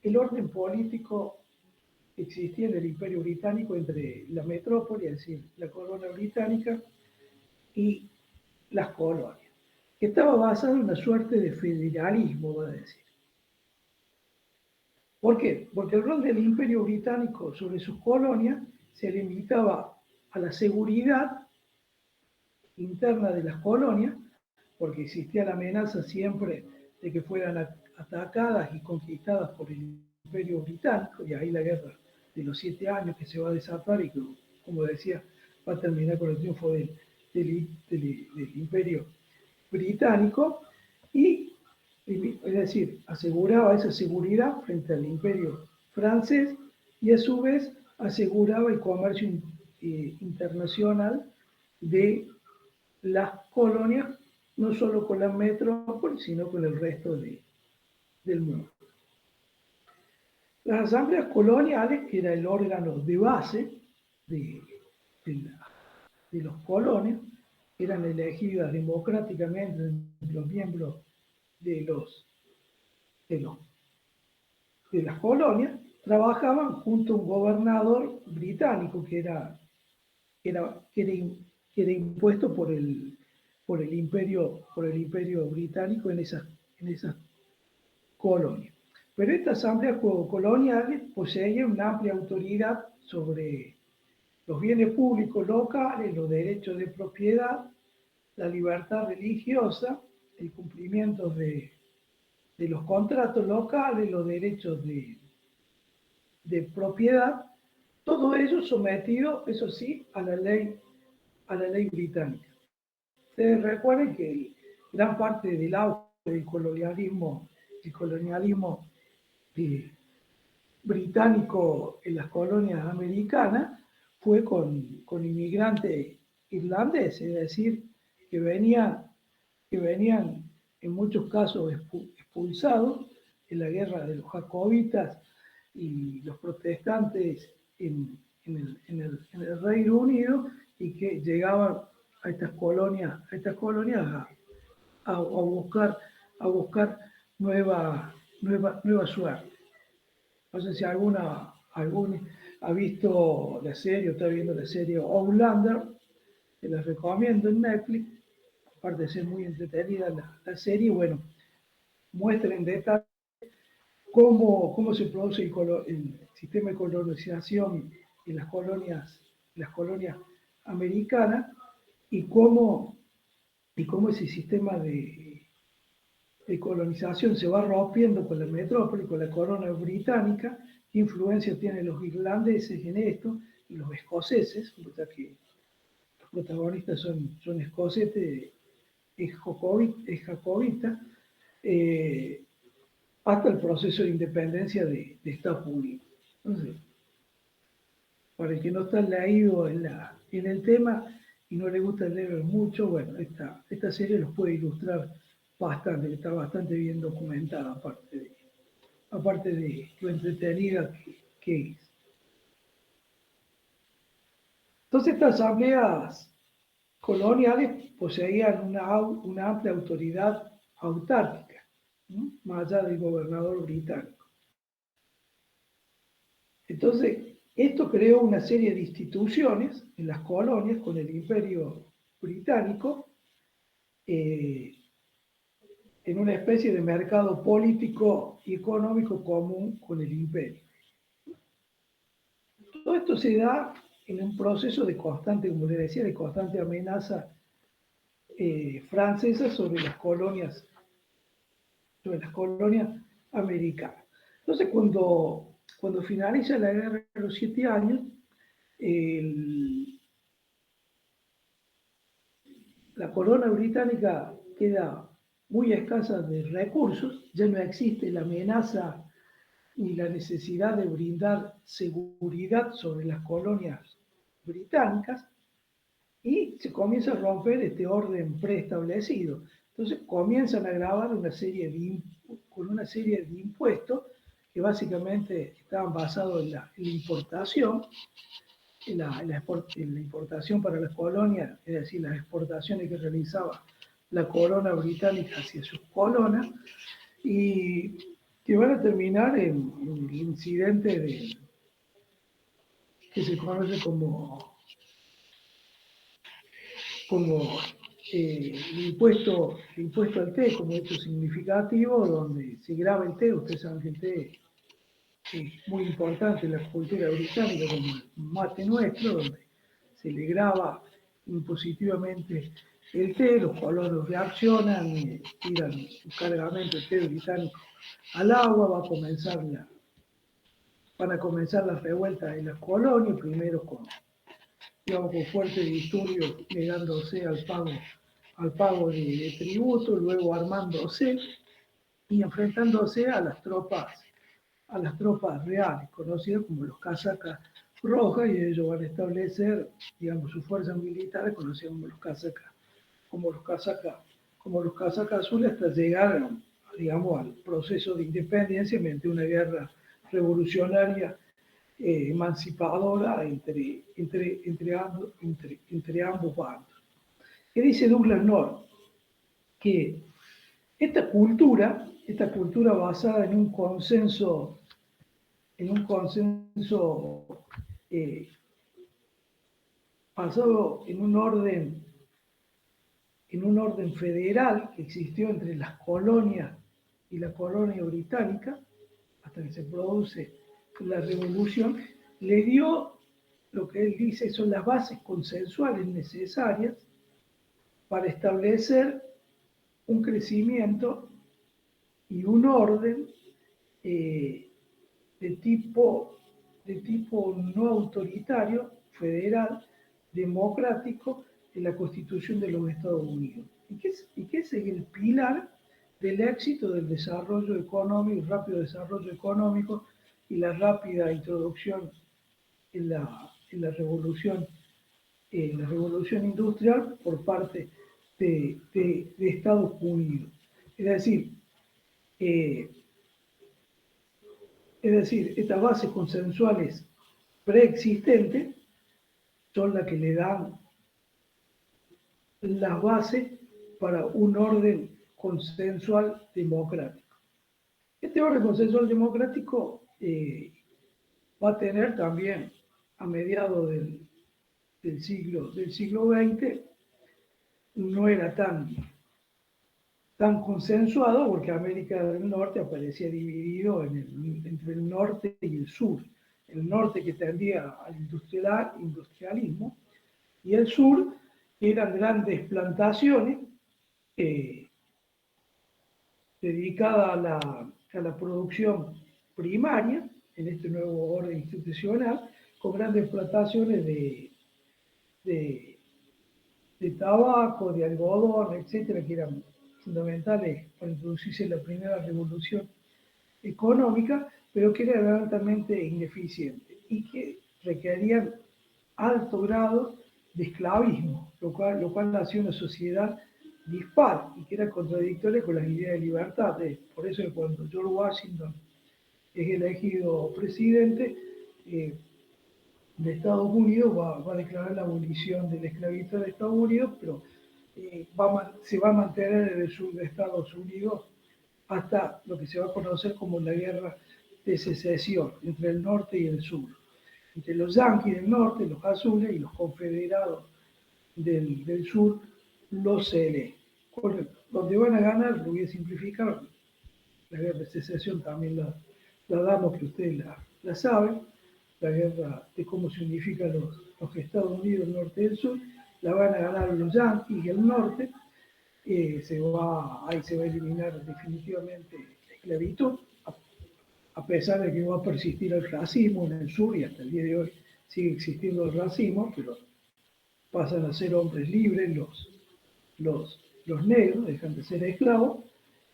el orden político que existía en el Imperio Británico entre la metrópoli, es decir, la corona británica, y las colonias, que estaba basado en una suerte de federalismo, va a decir. ¿Por qué? Porque el rol del Imperio Británico sobre sus colonias se limitaba a la seguridad interna de las colonias, porque existía la amenaza siempre de que fueran atacadas y conquistadas por el Imperio Británico, y ahí la guerra de los 7 años que se va a desatar y que, como decía, va a terminar con el triunfo del Imperio Británico, y es decir, aseguraba esa seguridad frente al Imperio francés y a su vez aseguraba el comercio internacional de las colonias, no solo con la metrópoli, sino con el resto del mundo. Las asambleas coloniales, que era el órgano de base de los colonios, eran elegidas democráticamente entre los miembros de las colonias, trabajaban junto a un gobernador británico que era impuesto por el imperio británico en esas colonias. Pero esta asamblea colonial poseía una amplia autoridad sobre los bienes públicos locales, los derechos de propiedad, la libertad religiosa, el cumplimiento de los contratos locales, los derechos de propiedad, todo ello sometido, eso sí, a la ley británica. Ustedes recuerden que gran parte del auge del colonialismo británico en las colonias americanas fue con inmigrantes irlandeses, es decir, que venían en muchos casos expulsados en la guerra de los jacobitas y los protestantes en el Reino Unido, y que llegaban a estas colonias a buscar nueva suerte. No sé si algún ha visto la serie o está viendo la serie Outlander, que les recomiendo en Netflix, aparte de ser muy entretenida la serie. Bueno, muestra en detalle cómo se produce el sistema de colonización en las colonias americanas, y cómo ese sistema de colonización se va rompiendo con la metrópoli, con la corona británica. ¿Qué influencia tienen los irlandeses en esto? Y los escoceses, ya que los protagonistas son escoceses, es jacobita, hasta el proceso de independencia de Estados Unidos. Entonces, para el que no está leído en el tema y no le gusta leer mucho, bueno, esta serie los puede ilustrar bastante, está bastante bien documentada, aparte de lo entretenida que es. Entonces, estas asambleas coloniales poseían una amplia autoridad autárquica, ¿no?, más allá del gobernador británico. Entonces, esto creó una serie de instituciones en las colonias con el imperio británico, en una especie de mercado político y económico común con el imperio. Todo esto se da en un proceso de constante, como les decía, de constante amenaza francesa sobre las colonias americanas. Entonces, cuando finaliza la Guerra de los 7 años, la corona británica queda muy escasa de recursos, ya no existe la amenaza ni la necesidad de brindar seguridad sobre las colonias británicas, y se comienza a romper este orden preestablecido. Entonces comienzan a grabar con una serie de impuestos que básicamente estaban basados en la importación, en la importación para las colonias, es decir, las exportaciones que realizaba la corona británica hacia sus colonias, y que van a terminar en el incidente que se conoce como el impuesto al té, como hecho significativo, donde se graba el té. Ustedes saben que el té es muy importante en la cultura británica, como el mate nuestro, donde se le graba impositivamente el té, los colonos reaccionan y tiran su cargamento de té británico al agua. Van a comenzar las revueltas en las colonias, primero con fuertes disturbios negándose al pago de tributo, luego armándose y enfrentándose a las tropas reales, conocidas como los casacas rojas, y ellos van a establecer, digamos, sus fuerzas militares, conocidas como los casacas azules, hasta llegar, digamos, al proceso de independencia mediante una guerra revolucionaria emancipadora entre ambos bandos. ¿Qué dice Douglas North? Que esta cultura basada en un consenso en un consenso basado en un orden federal que existió entre las colonias y la colonia británica, hasta que se produce la revolución, le dio lo que él dice son las bases consensuales necesarias para establecer un crecimiento y un orden eh, de tipo no autoritario, federal, democrático, en la Constitución de los Estados Unidos. Y que es el pilar del éxito del desarrollo económico, el rápido desarrollo económico y la rápida introducción en la revolución industrial por parte de Estados Unidos. Es decir, eh, estas bases consensuales preexistentes son las que le dan las bases para un orden consensual democrático. Este orden consensual democrático va a tener también a mediados del siglo XX, no era tan consensuado porque América del Norte aparecía dividido entre el norte y el sur. El norte que tendía al industrialismo y el sur que eran grandes plantaciones eh, dedicadas a la producción primaria en este nuevo orden institucional, con grandes plantaciones de, de tabaco, de algodón, etcétera, que eran fundamentales para introducirse en la primera revolución económica, pero que eran altamente ineficientes y que requerían alto grado de esclavismo, lo cual hacía una sociedad dispar y que era contradictoria con las ideas de libertad. Por eso cuando George Washington es elegido presidente de Estados Unidos, va a declarar la abolición de la esclavitud de Estados Unidos, pero se va a mantener en el sur de Estados Unidos hasta lo que se va a conocer como la guerra de secesión entre el norte y el sur, entre los yanquis del norte, los azules, y los confederados del sur, los celestes. Donde van a ganar, lo voy a simplificar, la guerra de secesión también la damos que ustedes la saben, la guerra de cómo se unifican los Estados Unidos, el norte y el sur, la van a ganar los yanquis y el norte, ahí se va a eliminar definitivamente la esclavitud, a pesar de que va a persistir el racismo en el sur y hasta el día de hoy sigue existiendo el racismo, pero pasan a ser hombres libres los negros, dejan de ser esclavos,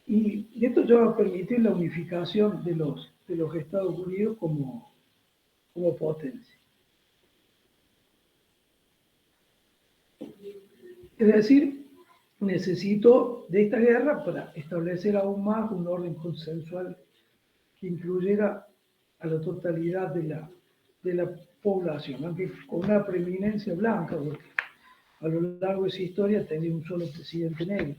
y esto ya va a permitir la unificación de los Estados Unidos como potencia. Es decir, necesito de esta guerra para establecer aún más un orden consensual que incluyera a la totalidad de la población, aunque con una preeminencia blanca, porque a lo largo de esa historia tenía un solo presidente negro,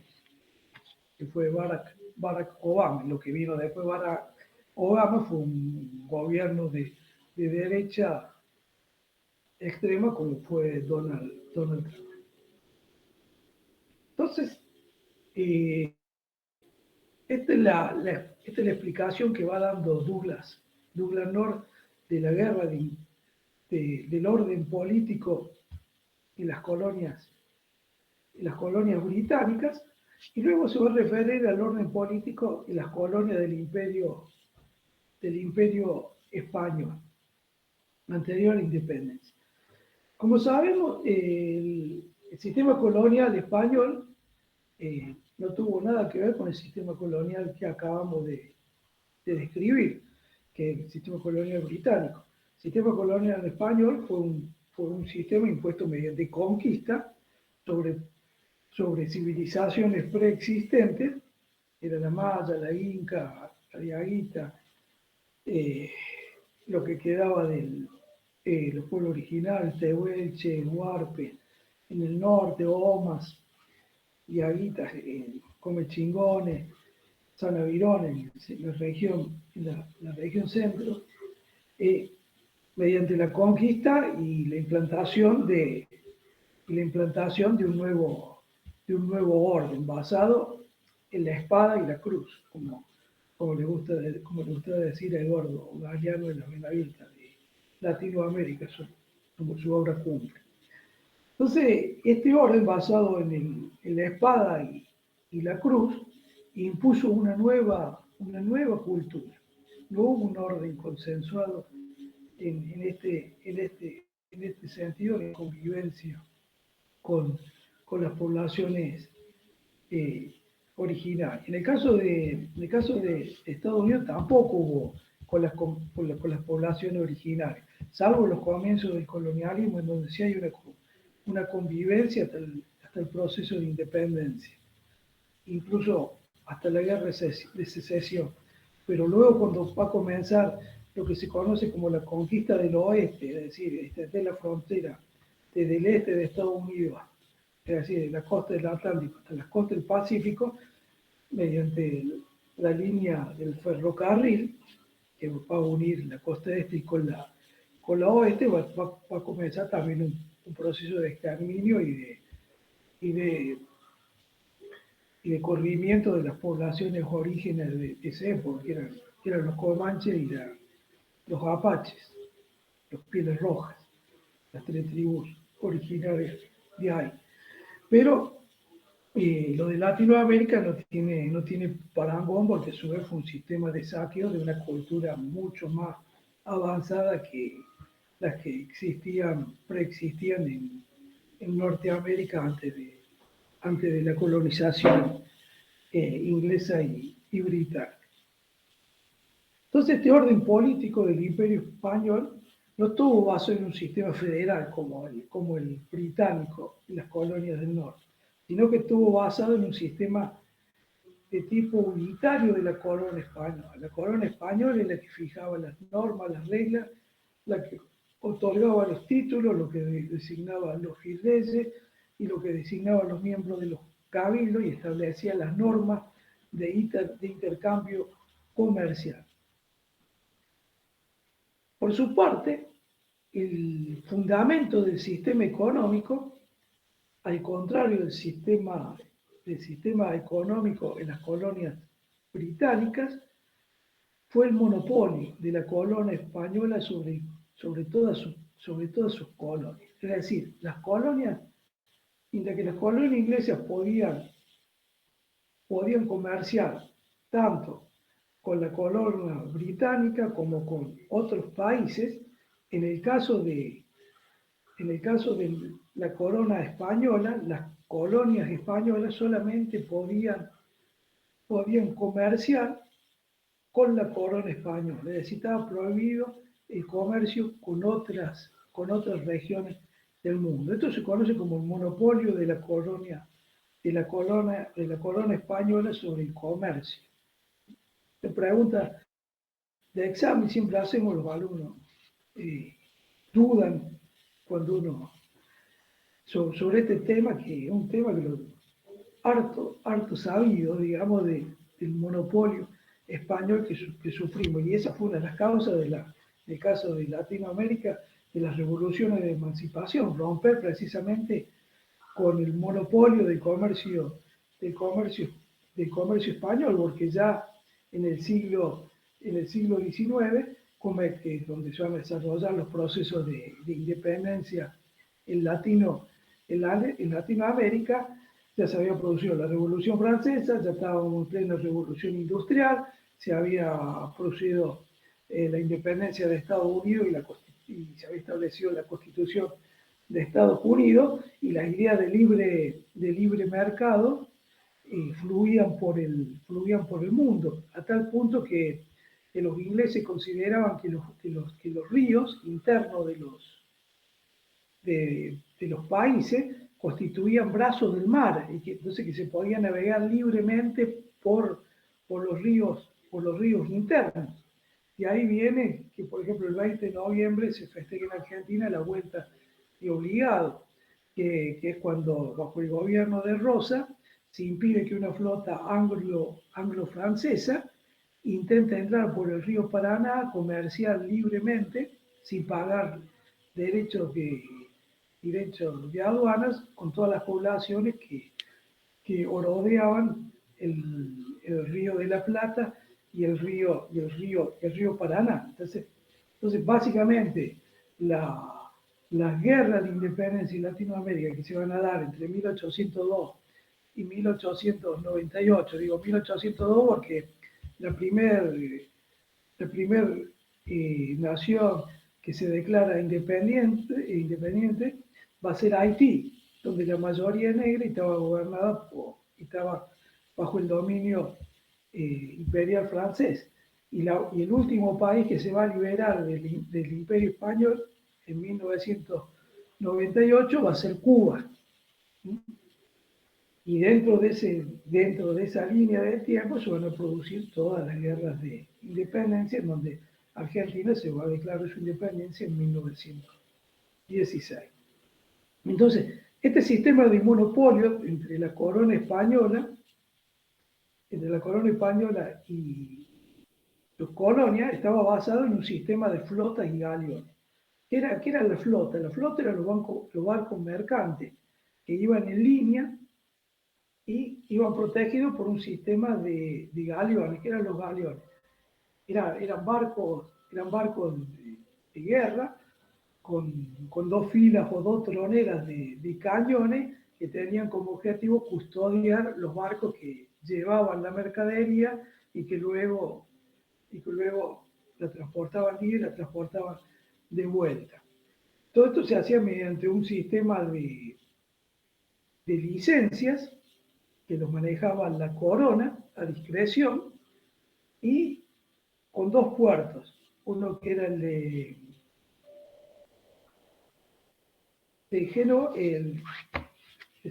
que fue Barack Obama. Lo que vino después Barack Obama fue un gobierno de derecha extrema como fue Donald Trump. Entonces, esta es la explicación que va dando Douglas North de la guerra del orden político en las colonias británicas, y luego se va a referir al orden político en las colonias del imperio español, anterior a la independencia. Como sabemos, el sistema colonial español no tuvo nada que ver con el sistema colonial que acabamos de describir, que es el sistema colonial británico. El sistema colonial español fue un sistema impuesto mediante conquista sobre civilizaciones preexistentes, era la maya, la inca, la diaguita, lo que quedaba de los pueblos originales, tehuelche, huarpe, en el norte, omas, diaguitas, comechingones, sanavirones, en la región centro, eh, mediante la conquista y la implantación de un nuevo orden basado en la espada y la cruz, como le gusta decir a Eduardo Galeano en la Benavirta de Latinoamérica, como su obra cumple. Entonces, este orden basado en la espada y la cruz impuso una nueva cultura. No hubo un orden consensuado en este sentido de convivencia con, con las poblaciones eh, originarias. En el caso de Estados Unidos tampoco hubo con las poblaciones originarias, salvo los comienzos del colonialismo, en donde sí hay una convivencia hasta el proceso de independencia, incluso hasta la guerra de secesión. Pero luego cuando va a comenzar lo que se conoce como la conquista del oeste, es decir, desde la frontera, desde el este de Estados Unidos, es decir, de la costa del Atlántico hasta la costa del Pacífico, mediante la línea del ferrocarril, que va a unir la costa este con la oeste, va a comenzar también un proceso de exterminio y de y de corrimiento de las poblaciones orígenes de esa época, que eran los comanches y los apaches, los pieles rojas, las tres tribus originarias de ahí. Pero lo de Latinoamérica no tiene parangón, porque a su vez fue un sistema de saqueo de una cultura mucho más avanzada que las que preexistían en Norteamérica antes de la colonización inglesa y británica. Entonces, este orden político del Imperio Español no estuvo basado en un sistema federal como el británico en las colonias del norte, sino que estuvo basado en un sistema de tipo unitario de la corona española. La corona española es la que fijaba las normas, las reglas, la que otorgaba los títulos, lo que designaba los virreyes y lo que designaba los miembros de los cabildos, y establecía las normas de intercambio comercial. Por su parte, el fundamento del sistema económico, al contrario del sistema económico en las colonias británicas, fue el monopolio de la corona española sobre todas sus colonias. Es decir, mientras que las colonias inglesas podían comerciar tanto con la colonia británica como con otros países, en el caso de la corona española, las colonias españolas solamente podían comerciar con la corona española, es decir, estaba prohibido el comercio con otras regiones del mundo. Esto se conoce como el monopolio de la corona española sobre el comercio. La pregunta de examen siempre hacemos los alumnos, dudan cuando uno sobre este tema, que es un tema que harto sabido, digamos, del monopolio español que sufrimos. Y esa fue una de las causas del caso de Latinoamérica, de las revoluciones de emancipación, romper precisamente con el monopolio del comercio, del comercio español, porque ya en el siglo XIX, donde se van a desarrollar los procesos de independencia en Latinoamérica, ya se había producido la Revolución Francesa, ya estábamos en plena Revolución Industrial, se había producido la independencia de Estados Unidos y se había establecido la Constitución de Estados Unidos, y las ideas de libre mercado fluían por el mundo, a tal punto que los ingleses consideraban que los ríos internos de los países constituían brazos del mar, y entonces que se podía navegar libremente por los ríos internos. Y ahí viene que, por ejemplo, el 20 de noviembre se festeja en Argentina la Vuelta de Obligado, que es cuando, bajo el gobierno de Rosa, se impide que una flota anglo-francesa intenta entrar por el río Paraná, comerciar libremente, sin pagar derechos de aduanas, con todas las poblaciones que rodeaban el río de la Plata y el río Paraná. Entonces básicamente, las guerras de independencia en Latinoamérica que se van a dar entre 1802 y 1898, digo 1802 porque la primera nación que se declara independiente va a ser Haití, donde la mayoría es negra y estaba gobernada y estaba bajo el dominio imperial francés. Y el último país que se va a liberar del imperio español en 1998 va a ser Cuba. Y dentro de esa línea de tiempo se van a producir todas las guerras de independencia, en donde Argentina se va a declarar su independencia en 1916. Entonces, este sistema de monopolio entre la corona española y sus colonias estaba basado en un sistema de flotas y galeones. ¿Qué era la flota? La flota eran los barcos mercantes que iban en línea y iban protegidos por un sistema de galeones. ¿Qué eran los galeones? Eran barcos de guerra con dos filas o dos troneras de cañones que tenían como objetivo custodiar los barcos que llevaban la mercadería y que luego la transportaban y la transportaban de vuelta. Todo esto se hacía mediante un sistema de licencias que los manejaba la corona a discreción y con dos puertos. Uno que era el de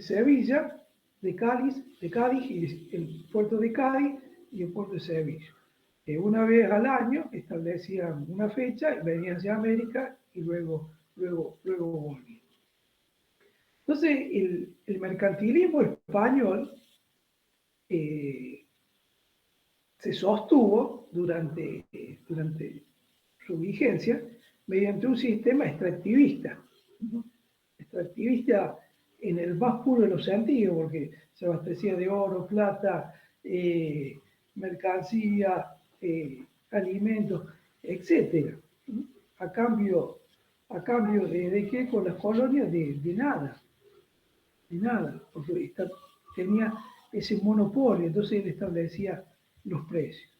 Sevilla, de Cádiz y el puerto de Cádiz y el puerto de Sevilla. Que una vez al año establecían una fecha, venían hacia América y luego volvían. Entonces, el mercantilismo español se sostuvo durante su vigencia mediante un sistema extractivista. ¿No? Extractivista en el más puro de los sentidos, porque se abastecía de oro, plata, mercancía, alimentos, etc. A cambio de qué, con las colonias de nada, porque tenía ese monopolio, entonces él establecía los precios.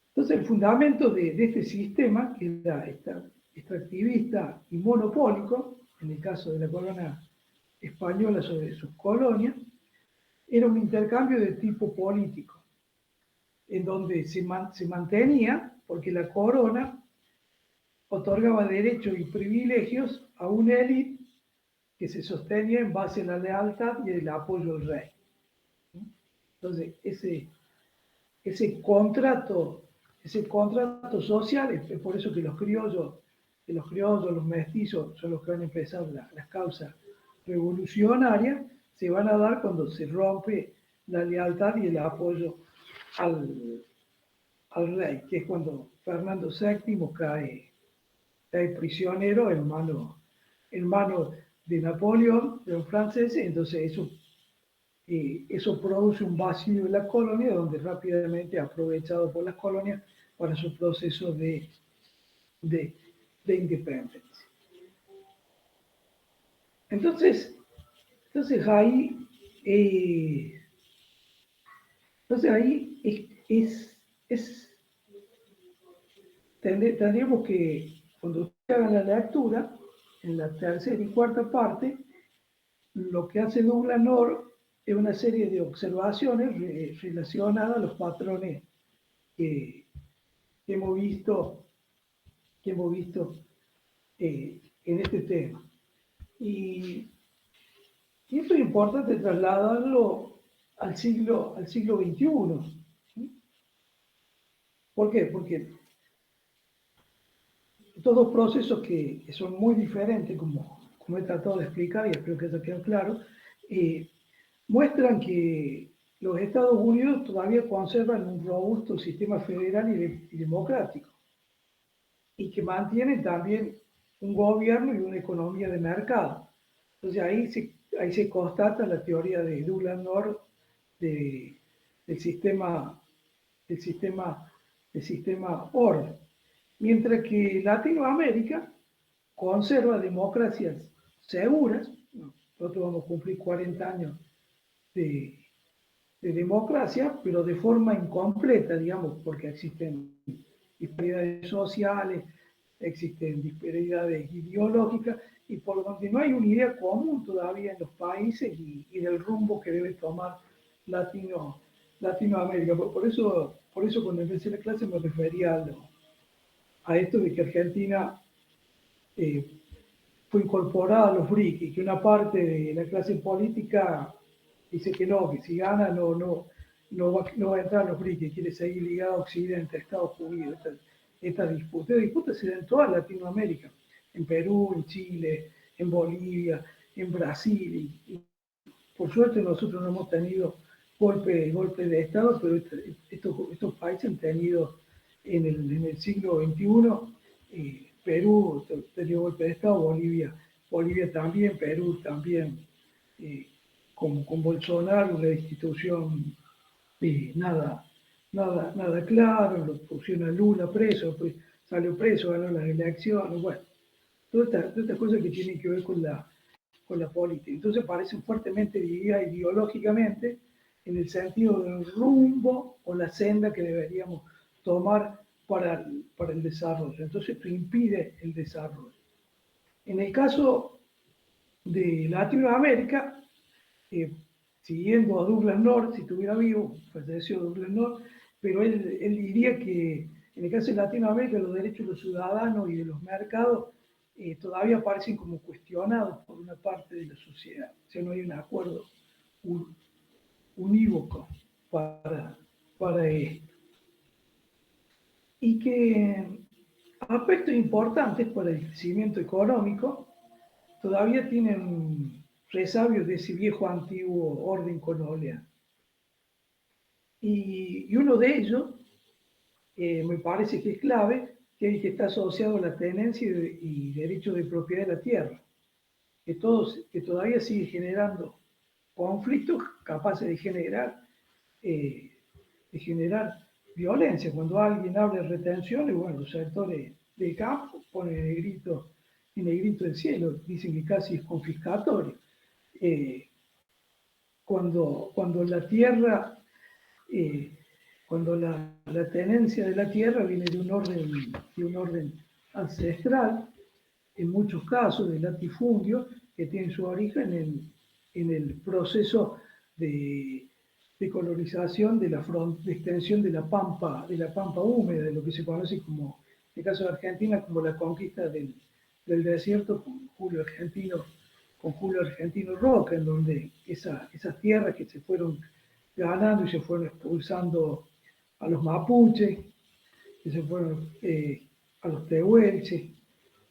Entonces el fundamento de este sistema, que era extractivista y monopólico, en el caso de la corona española sobre sus colonias, era un intercambio de tipo político, en donde se mantenía, porque la corona otorgaba derechos y privilegios a una élite que se sostenía en base a la lealtad y el apoyo al rey. Entonces, ese contrato social, es por eso que los criollos, los mestizos, son los que van a empezar las causas revolucionarias, se van a dar cuando se rompe la lealtad y el apoyo al rey, que es cuando Fernando VII cae prisionero en manos de Napoleón, de los franceses. Entonces eso produce un vacío en la colonia, donde rápidamente es aprovechado por las colonias para su proceso de independencia. Entonces ahí tendríamos que, cuando ustedes hagan la lectura, en la tercera y cuarta parte, lo que hace Douglas North es una serie de observaciones relacionadas a los patrones que hemos visto en este tema. Y esto es importante trasladarlo al siglo XXI. ¿Por qué? Porque estos dos procesos que son muy diferentes, como he tratado de explicar, y espero que eso quede claro, muestran que los Estados Unidos todavía conservan un robusto sistema federal y democrático, y que mantienen también un gobierno y una economía de mercado. Entonces ahí se constata la teoría de Douglas North de, del sistema, del sistema, del sistema orden. Mientras que Latinoamérica conserva democracias seguras. Nosotros vamos a cumplir 40 años de, de democracia, pero de forma incompleta, digamos, porque existen disparidades sociales, existen disparidades ideológicas, y por donde no hay una idea común todavía en los países y del rumbo que debe tomar Latinoamérica. Por eso cuando empecé la clase me refería a esto de que Argentina eh, fue incorporada a los BRICS y que una parte de la clase política dice que no, que si gana no va a entrar a los BRICS, que quiere seguir ligado a Occidente, a Estados Unidos. Esta disputa se da en toda Latinoamérica, en Perú, en Chile, en Bolivia, en Brasil. Y por suerte nosotros no hemos tenido golpe de Estado, pero estos países han tenido en el siglo XXI. Perú tenía golpe de Estado, Bolivia también, Perú también, eh, con Bolsonaro, una institución nada claro, lo pusieron a Lula preso, pues salió preso, ganó las elecciones, bueno, todas estas cosas que tienen que ver con la política. Entonces parecen fuertemente divididas ideológicamente en el sentido del rumbo o la senda que deberíamos tomar para el desarrollo. Entonces esto impide el desarrollo. En el caso de Latinoamérica, eh, siguiendo a Douglas North, si estuviera vivo, falleció Douglas North, pero él diría que en el caso de Latinoamérica los derechos de los ciudadanos y de los mercados todavía parecen como cuestionados por una parte de la sociedad. O sea, no hay un acuerdo unívoco para esto. Y que aspectos importantes para el crecimiento económico todavía tienen resabios de ese viejo antiguo orden colonial. Y uno de ellos, me parece que es clave, que es el que está asociado a la tenencia y derecho de propiedad de la tierra, que todavía sigue generando conflictos capaces eh, de generar violencia. Cuando alguien habla de retenciones, bueno, los sectores del campo ponen en negrito el cielo, dicen que casi es confiscatorio. Eh, cuando la tierra, eh, cuando la tenencia de la tierra viene de un orden ancestral, en muchos casos de latifundio, que tiene su origen en el proceso de colonización de extensión de la pampa húmeda, de lo que se conoce como, en el caso de Argentina, como la conquista del desierto con Julio Argentino Roca, en donde esas tierras que se fueron ganando y se fueron expulsando a los mapuches, que se fueron a los tehuelches,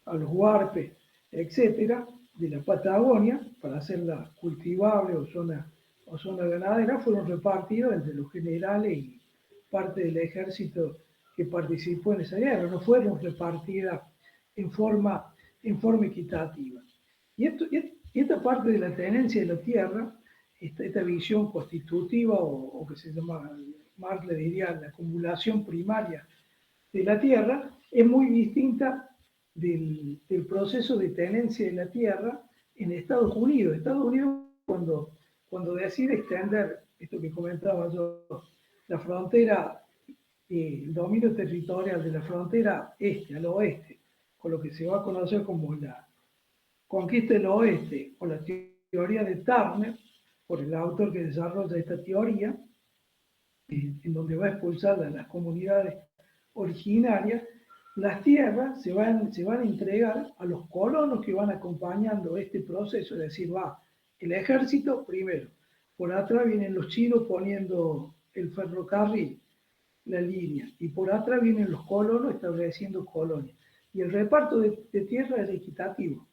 a los huarpes, etcétera, de la Patagonia, para hacerla cultivable o zona ganadera, fueron repartidos entre los generales y parte del ejército que participó en esa guerra, no fueron repartidas en forma equitativa. Y esta parte de la tenencia de la tierra, esta visión constitutiva o que se llama, Marx le diría, la acumulación primaria de la tierra, es muy distinta del proceso de tenencia de la tierra en Estados Unidos. Estados Unidos, cuando decide extender esto que comentaba yo, la frontera, el dominio territorial de la frontera este al oeste, con lo que se va a conocer como la conquista del oeste o la teoría de Turner, por el autor que desarrolla esta teoría, en donde va a expulsar a las comunidades originarias, las tierras se van a entregar a los colonos que van acompañando este proceso, es decir, va el ejército primero, por atrás vienen los chinos poniendo el ferrocarril, la línea, y por atrás vienen los colonos estableciendo colonias. Y el reparto de tierra es equitativo.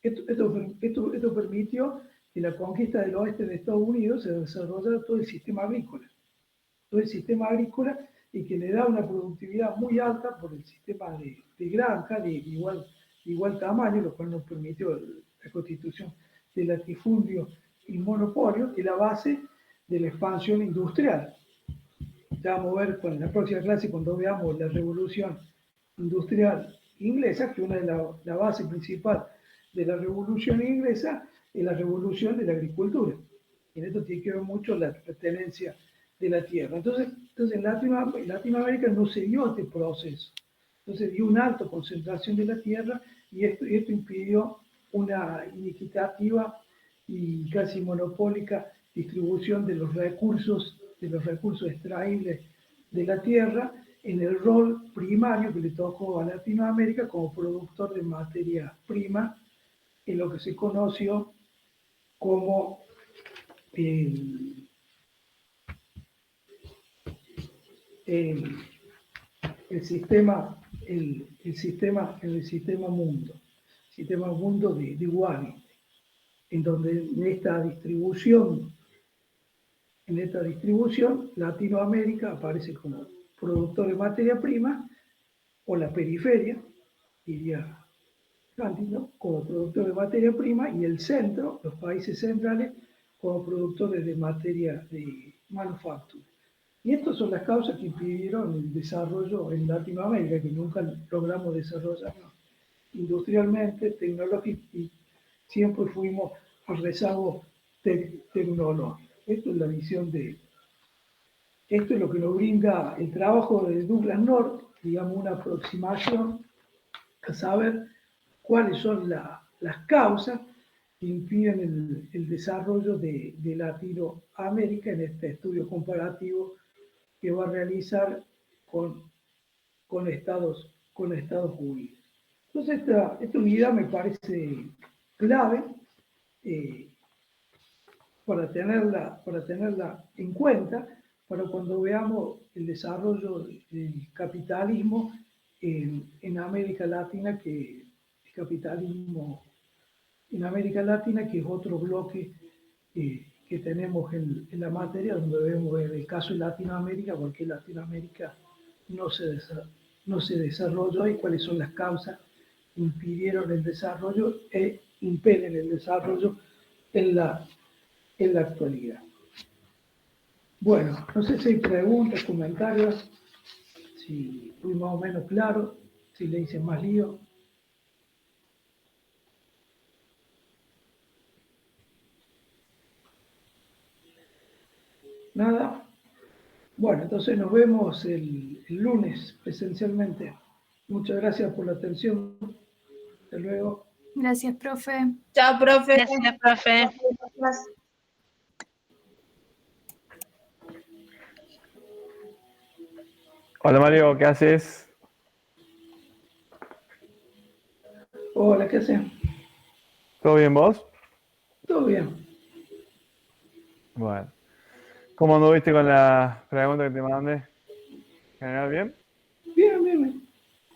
Esto permitió de la conquista del oeste de Estados Unidos se desarrolla todo el sistema agrícola. Todo el sistema agrícola y que le da una productividad muy alta por el sistema de granja de igual tamaño, lo cual nos permitió la constitución del latifundio y monopolio, que es la base de la expansión industrial. Ya vamos a ver en la próxima clase cuando veamos la revolución industrial inglesa, que una de la base principal de la revolución inglesa es la revolución de la agricultura. Y en esto tiene que ver mucho la tenencia de la tierra. Entonces en Latinoamérica no se dio este proceso. Entonces dio una alta concentración de la tierra y esto impidió una inequitativa y casi monopólica distribución de los recursos extraíbles de la tierra en el rol primario que le tocó a Latinoamérica como productor de materia prima en lo que se conoció como el sistema mundo de Washington, en donde en esta distribución Latinoamérica aparece como productor de materia prima, o la periferia, diría Gandhi, ¿no?, como productor de materia prima, y el centro, los países centrales, como productores de materia de manufactura. Y estas son las causas que impidieron el desarrollo en Latinoamérica, que nunca logramos desarrollarnos industrialmente, tecnológicamente, y siempre fuimos al rezago tecnológico. Esto es la visión esto es lo que nos brinda el trabajo de Douglass North, digamos, una aproximación a saber cuáles son las causas que impiden el desarrollo de Latinoamérica en este estudio comparativo que va a realizar con Estados Unidos. Entonces, esta unidad me parece clave para tenerla en cuenta para cuando veamos el desarrollo del capitalismo en América Latina, que el capitalismo en América Latina, que es otro bloque que tenemos en la materia, donde vemos el caso de Latinoamérica, porque Latinoamérica no se desarrolló y cuáles son las causas que impidieron el desarrollo e impiden el desarrollo en la actualidad. Bueno, no sé si hay preguntas, comentarios, si fui más o menos claro, si le hice más lío. Nada. Bueno, entonces nos vemos el lunes presencialmente. Muchas gracias por la atención. Hasta luego. Gracias, profe. Chao, profe. Gracias, profe. Hola Mario, ¿qué haces? Hola, ¿qué hacen? ¿Todo bien vos? Todo bien. Bueno. ¿Cómo anduviste con la pregunta que te mandé? ¿En general bien? Bien.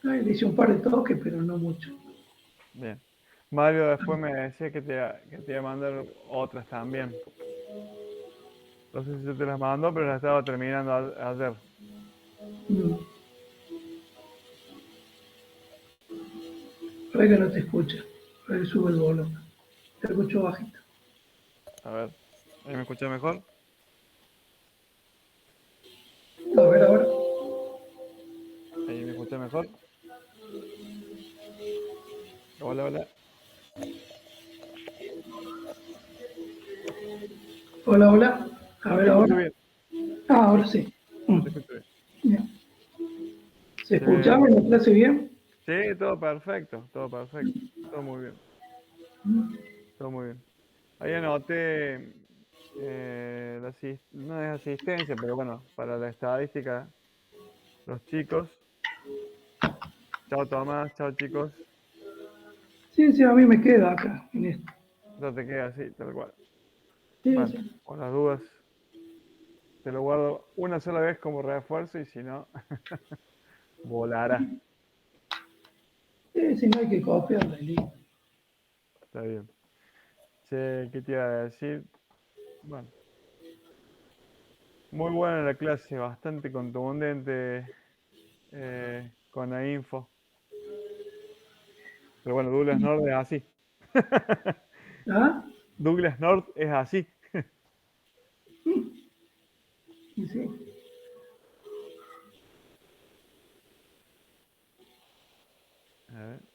Ay, le hice un par de toques, pero no mucho. Bien. Mario después me decía que te iba a mandar otras también. No sé si yo te las mandó, pero las estaba terminando ayer. A ver que no te escucha. A ver, sube el volumen. Te escucho bajito. A ver, ¿ahí me escuchás mejor? A ver, ahora. ¿Ahí me escuchás mejor? Hola. Hola. A ver, Te escucho ahora. bien. Ah, ahora sí. Te escucho bien. Bien. ¿Se escuchaba en la clase bien? Sí, todo perfecto. Todo muy bien. Todo muy bien. Ahí anoté, no es asistencia, pero bueno, para la estadística, los chicos. Chao Tomás, chao chicos. Sí, a mí me queda acá, en esto. No te queda así, tal cual. Sí. Bueno, con las dudas, te lo guardo una sola vez como refuerzo y si no, volará. Sí, no hay que copiarla, listo. Está bien. Che, ¿qué te iba a decir? Bueno, muy buena la clase, bastante contundente con la info. Pero bueno, Douglas North es así. ¿Ah? Douglas North es así. Y sí. A ver.